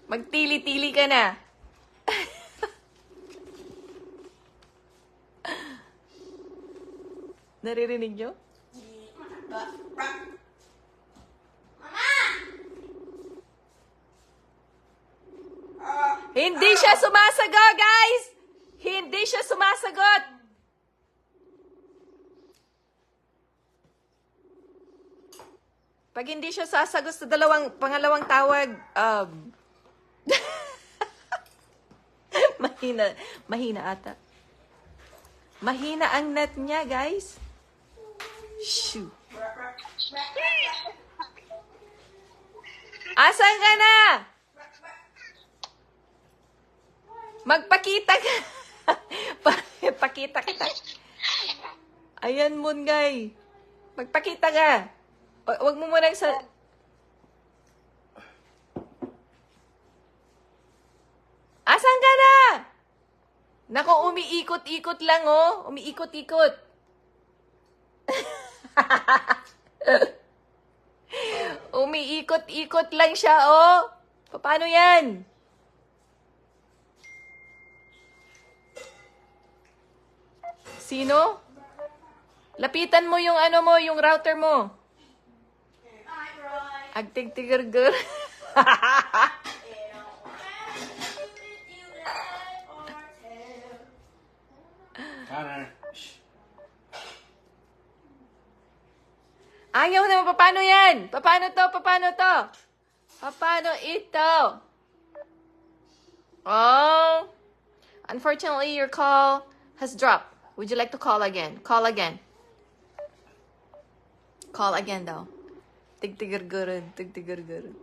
Magtili-tili ka na. Naririnig nyo? Hindi siya sumasagot, guys! Hindi siya sumasagot! Pag hindi siya sasagot sa pangalawang tawag, mahina ata. Mahina ang net niya, guys. Shoot. Asan ka na? Magpakita ka. Pakita kita. Ayan, Mungay. Magpakita ka. Wag mo muna sa... Asan ka na? Nako, umiikot-ikot lang, oh. Umiikot-ikot. Umiikot-ikot lang siya, oh. Paano yan? Sino? Lapitan mo yung ano mo, yung router mo. Agtig-tigar-gar. Connor. Shh. Ayaw naman, paano yan? Paano to? Paano to? Paano ito? Oh. Unfortunately, your call has dropped. Would you like to call again? Call again. Call again daw. Tig-tigar-garan. Tig-tigar-garan.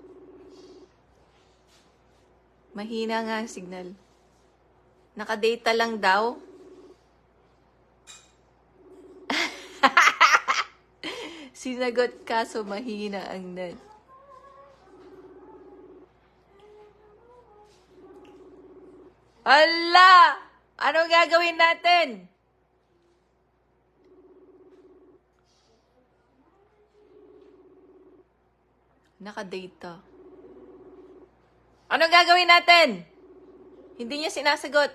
Mahina nga ang signal. Nakadata lang daw. Sinagot kaso mahina ang net. Ala! Anong gagawin natin? Nakadata. Anong gagawin natin? Hindi niya sinasagot.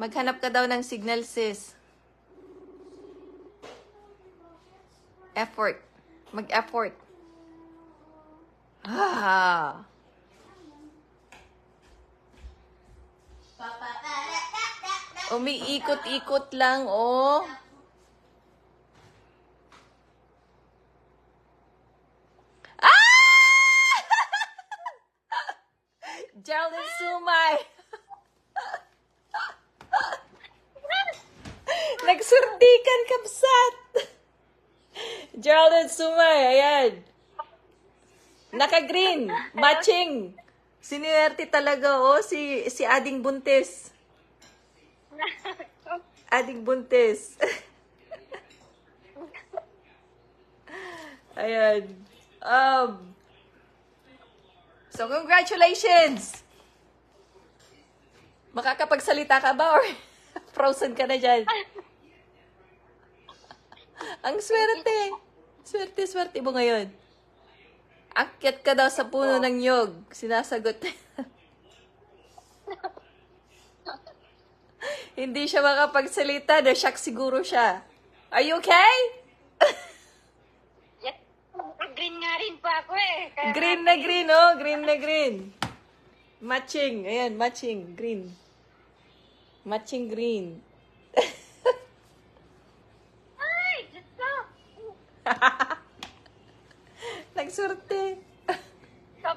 Maghanap ka daw ng signal, sis. Effort. Mag-effort. Ah. Umiikot-ikot lang, oh. Ah! Geraldine Sumay. Nagsurtikan, kapsat. Geraldine Sumay, ayan. Naka-green. Matching. Sinuwerte talaga, oh, si Ading Buntis. Ading Buntis. Ayan. So, congratulations! Makakapagsalita ka ba or frozen ka na dyan? Ang swerte. Swerte mo ngayon. Akyat ka daw sa puno ng nyog. Sinasagot. Hindi siya makapagsalita. Na-shock siguro siya. Are you okay? Yes. Green nga rin pa ako eh. Kaya Green na green, oh. Green na green. Matching. Ayan, matching. Green. Matching green. ay, Diyos ko. Nagsurte. So,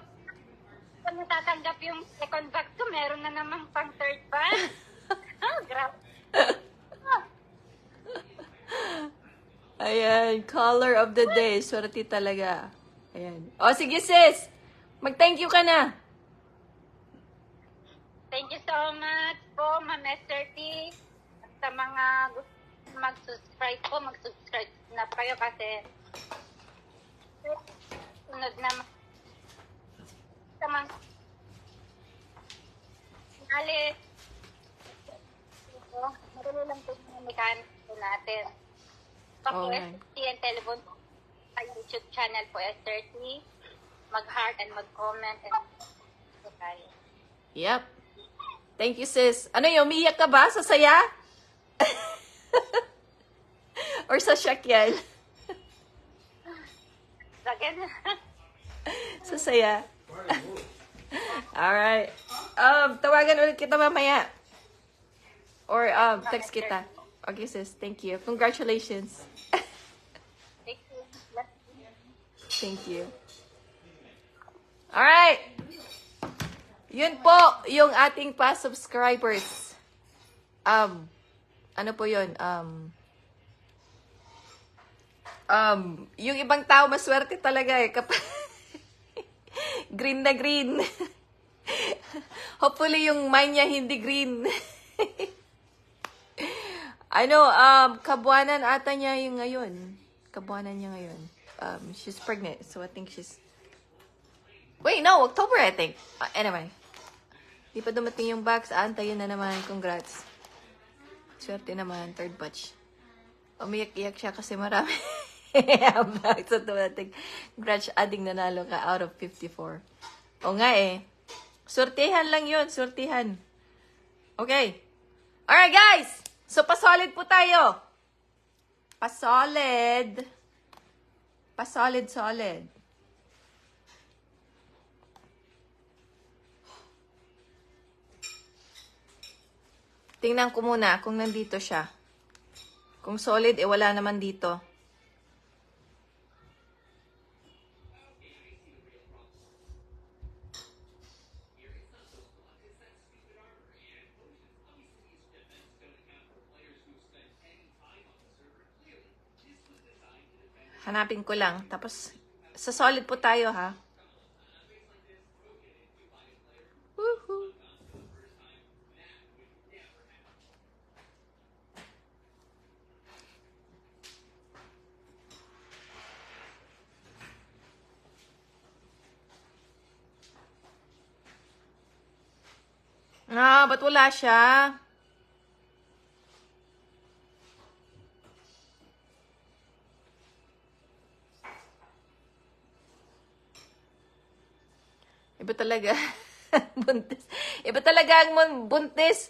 kung natatanggap yung second box ko, meron na naman pang third band. Oh, grabe. Ayan, color of the day. Swerte talaga. Ayan. O, sige sis. Mag-thank you ka na. Thank you so much po, Ma'am Esther T. At sa mga gusto mag-subscribe po, mag-subscribe na kayo kasi sunod naman sa mga alis. Marami lang po yung mekaniko natin. Alright. Paki-ST and telephone sa YouTube channel po, Esther T. Mag-heart and mag-comment and tayo. Yep. Thank you, sis. Ano yun, umiyak ka ba sa saya? Or sa shock yan? Again. Sa saya. Alright. Tawagan ulit kita mamaya. Or text kita. Okay, sis. Thank you. Congratulations. Thank you. Thank you. Alright. Yun po, yung ating past subscribers. Ano po yun? Yung ibang tao, maswerte talaga eh. Green na green. Hopefully, yung mine niya hindi green. Kabuanan ata niya yung ngayon. Kabuanan niya ngayon. She's pregnant, so I think she's... Wait, no, October I think. Anyway. Di pa dumating yung box. Antayin na naman. Congrats. Swerte naman. Third batch. Umiyak-iyak siya kasi marami. Ang box na dumating. Congrats, ading nanalo ka out of 54. O nga eh. Sortihan lang yun. Sortihan. Okay. Alright guys. So, pasolid po tayo. Pasolid. Pasolid-solid. Tingnan ko muna kung nandito siya. Kung solid, wala naman dito. Hanapin ko lang. Tapos, sa solid po tayo, ha? Woohoo! Ba't wala siya? Iba talaga. Buntis. Iba talaga ang buntis.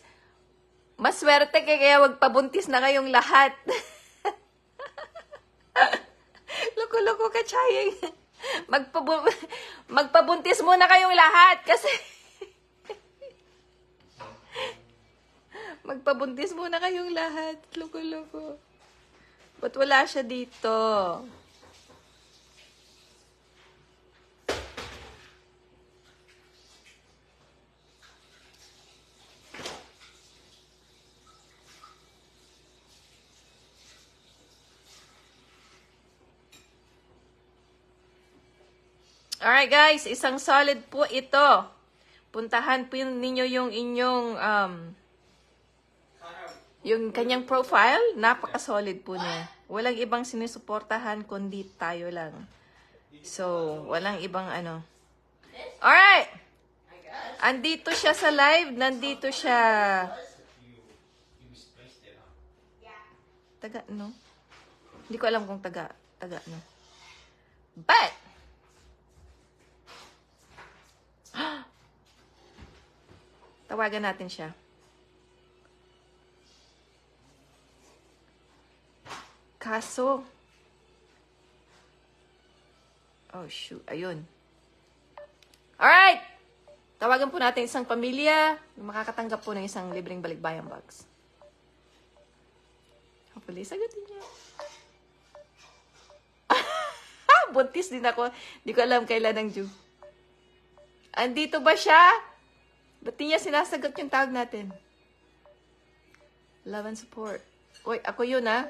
Maswerte kaya wag pabuntis na kayong lahat. Loko-loko ka, Chayeng. Magpabuntis muna kayong lahat kasi magpabuntis muna kayong lahat. Loko-loko. Ba't wala siya dito? Alright guys, isang solid po ito. Puntahan po ninyo yung inyong yung kanyang profile. Napaka-solid po niya. Walang ibang sinusuportahan kundi tayo lang. So, walang ibang ano. Alright! Andito siya sa live. Nandito siya. Taga, no? Hindi ko alam kung taga, no? But, tawagan natin siya. Kaso, oh shoot, ayun. Alright! Tawagan po natin isang pamilya na makakatanggap po ng isang libreng balikbayan box. Hopefully, sagutin niya. Buntis din ako. Di ko alam kailan ang due. Andito ba siya? Ba't di niya sinasagot yung tawag natin? Love and support. Uy, ako yun ha.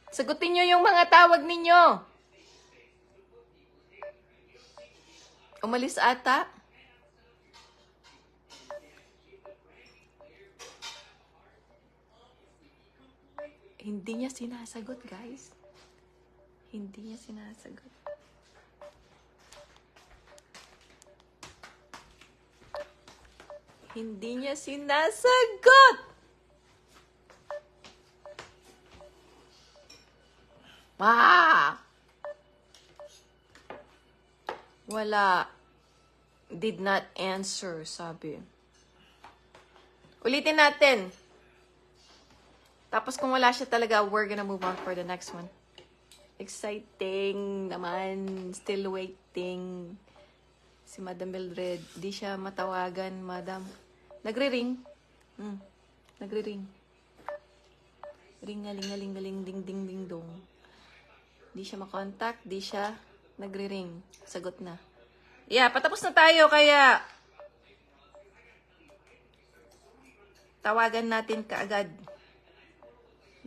Sagutin niyo yung mga tawag ninyo. Umalis ata. Hindi niya sinasagot, guys. Hindi niya sinasagot. Hindi niya sinasagot! Ah! Wala. Did not answer, sabi. Ulitin natin. Tapos kung wala siya talaga, we're gonna move on for the next one. Exciting naman. Still waiting. Si Madam Mildred. Di siya matawagan, Madam. Nagre-ring. Nagre-ring. Ring-a-ling-a-ling-a-ling ding-ding-ding-dong. Di siya makontakt. Di siya nagre-ring. Sagot na. Yeah, patapos na tayo. Kaya tawagan natin kaagad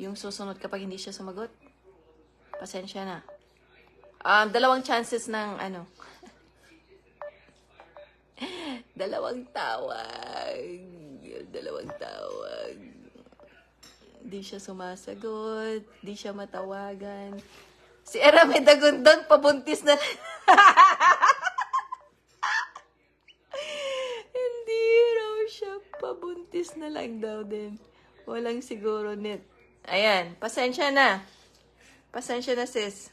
yung susunod kapag hindi siya sumagot. Pasensya na. Dalawang chances ng ano. Dalawang tawag. Dalawang tawag. Di siya sumasagot. Di siya matawagan. Si Erame Dagundon, pabuntis na. Hindi raw siya. Pabuntis na lang daw din. Walang siguro net. Ayan. Pasensya na. Pasensya na, sis.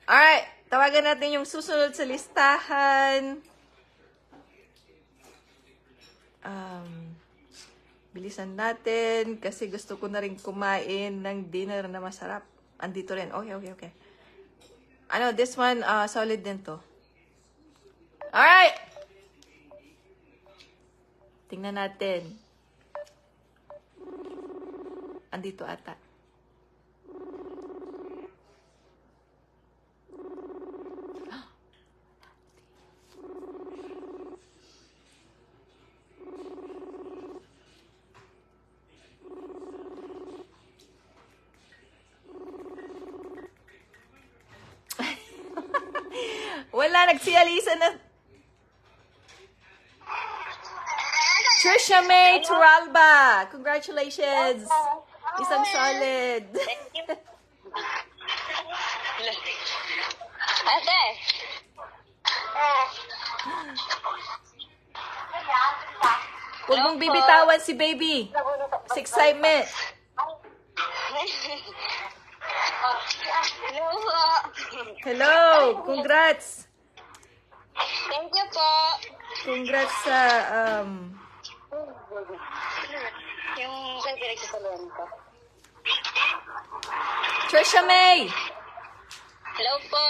Alright. Tawagan natin yung susunod sa listahan. Bilisan natin kasi gusto ko na rin kumain ng dinner na masarap. Andito rin. Okay. Ano, this one, solid din to. Alright! Tingnan natin. Andito ata. Wala, nagsiyalisa na. Trisha May Turalba. Congratulations. Isang solid. Thank you. Ate. Huwag mong bibitawan si baby. Sa excitement. Hello po. Hello. Congrats. Thank you po. Congrats sa, Yung saan pinagsasaluhan ko. Trisha May. Hello po.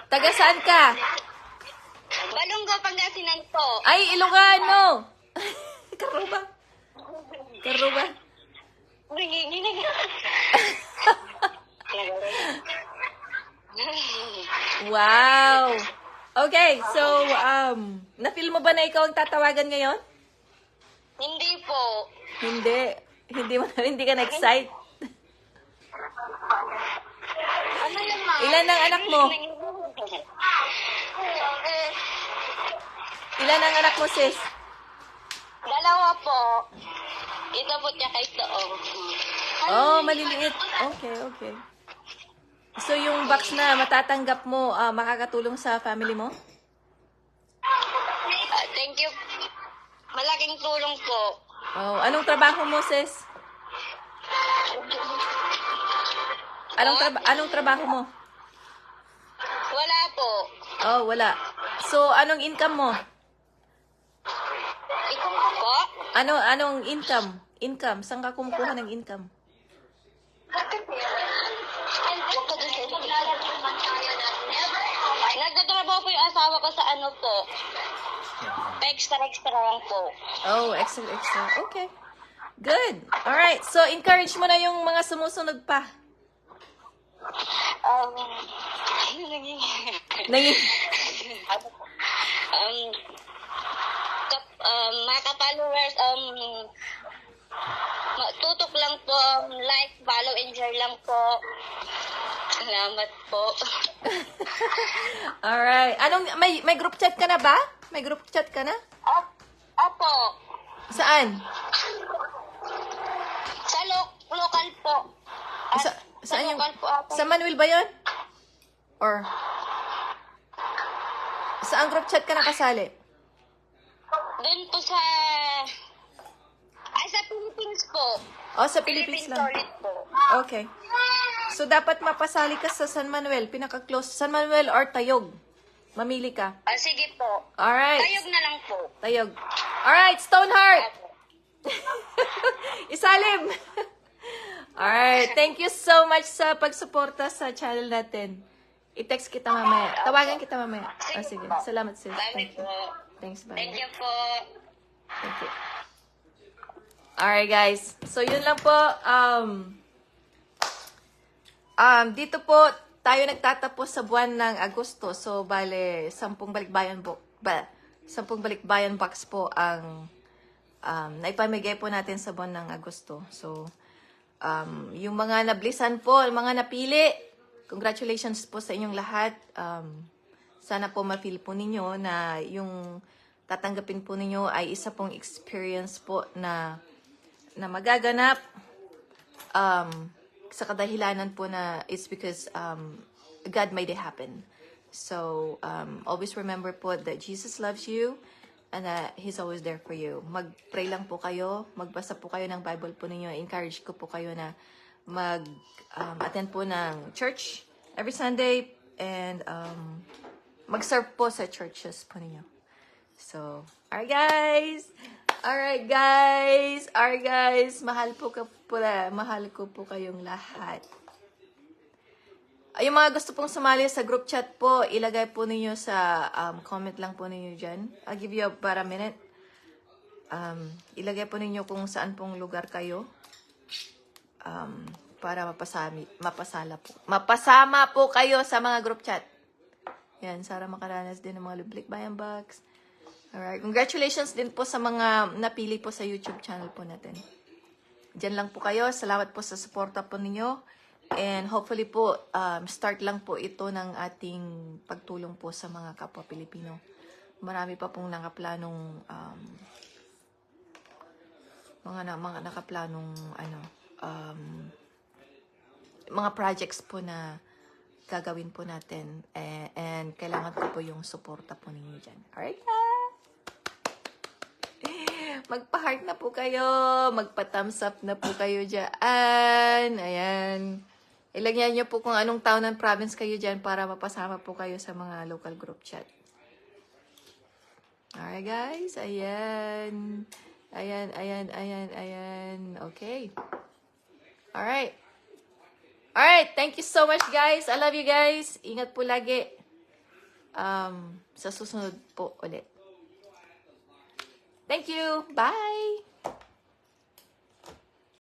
Taga saan ka? Balunggo, Pangasinan po. Ay, Ilocano. Karuba. Karuba. Wow. Okay, so, na-feel mo ba na ikaw ang tatawagan ngayon? Hindi po. Hindi. Hindi ka na-excite? Ano naman? Ilan ang anak mo? Ilan ang anak mo, sis? Dalawa po. Ito po tsaka ito. Oh, maliliit. Okay. So, yung box na matatanggap mo, makakatulong sa family mo? Thank you. Malaking tulong po. Oh, anong trabaho mo, sis? Anong trabaho mo? Wala po. Oh, wala. So, anong income mo? Ikaw po? Anong income? Income. Saan ka kumukuha ng income? Nagtatrabaho po yung asawa ko sa ano po. Extra lang po. Oh, extra. Okay. Good. Alright. So, encourage mo na yung mga sumusunod pa. Ano naging... Nangin. mga ka-followers, tutok lang po, like, follow, and share lang po. Salamat po. Alright. May group chat ka na ba? May group chat ka na? Opo. Saan? Sa local po. Saan yung... local po ako. Sa Manuel ba yun? Or... Saan group chat ka nakasali? Doon po sa... sa Philippines po. O, sa Philippines lang. Solid po. Okay. So, dapat mapasali ka sa San Manuel. Pinaka-close. San Manuel or Tayog. Mamili ka. Sige po. Alright. Tayog na lang po. Tayog. Alright, Stoneheart. Opo. Isalim. Alright. Thank you so much sa pagsuporta sa channel natin. I-text kita mamaya. Tawagan kita mamaya. Sige. Salamat, sis. Bye Thank you. po. Thanks, bye. Thank you po. Thank you. Alright, guys. So, yun lang po. Dito po, tayo nagtatapos sa buwan ng Agosto. So, bale, 10 balikbayan box po ang naipamigay po natin sa buwan ng Agosto. So, yung mga nablisan po, yung mga napili, congratulations po sa inyong lahat. Sana po ma-feel po ninyo na yung tatanggapin po ninyo ay isa pong experience po na magaganap sa kadahilanan po na it's because God made it happen. So, always remember po that Jesus loves you and that He's always there for you. Mag-pray lang po kayo, magbasa po kayo ng Bible po ninyo. Encourage ko po kayo na mag-attend po ng church every Sunday and mag-serve po sa churches po ninyo. So, alright guys. Mahal ko po kayong lahat. Yung mga gusto pong sumali sa group chat po, ilagay po ninyo sa comment lang po ninyo dyan. I'll give you about a minute. Ilagay po ninyo kung saan pong lugar kayo. Para mapasama po kayo sa mga group chat. Yan, Sara makaranas din ng mga Balikbayan Box. Alright, congratulations din po sa mga napili po sa YouTube channel po natin. Diyan lang po kayo. Salamat po sa suporta po ninyo. And hopefully po, start lang po ito ng ating pagtulong po sa mga kapwa Pilipino. Marami pa pong nakaplanong mga nakaplanong mga projects po na gagawin po natin. And kailangan ko po yung suporta po ninyo dyan. Alright, magpa-heart na po kayo. Magpa-thumbs up na po kayo dyan. Ayan. Ilagyan nyo po kung anong town and province kayo dyan para mapasama po kayo sa mga local group chat. Alright, guys. Ayan. Okay. Alright. Thank you so much, guys. I love you, guys. Ingat po lagi. Sa susunod po ulit. Thank you. Bye.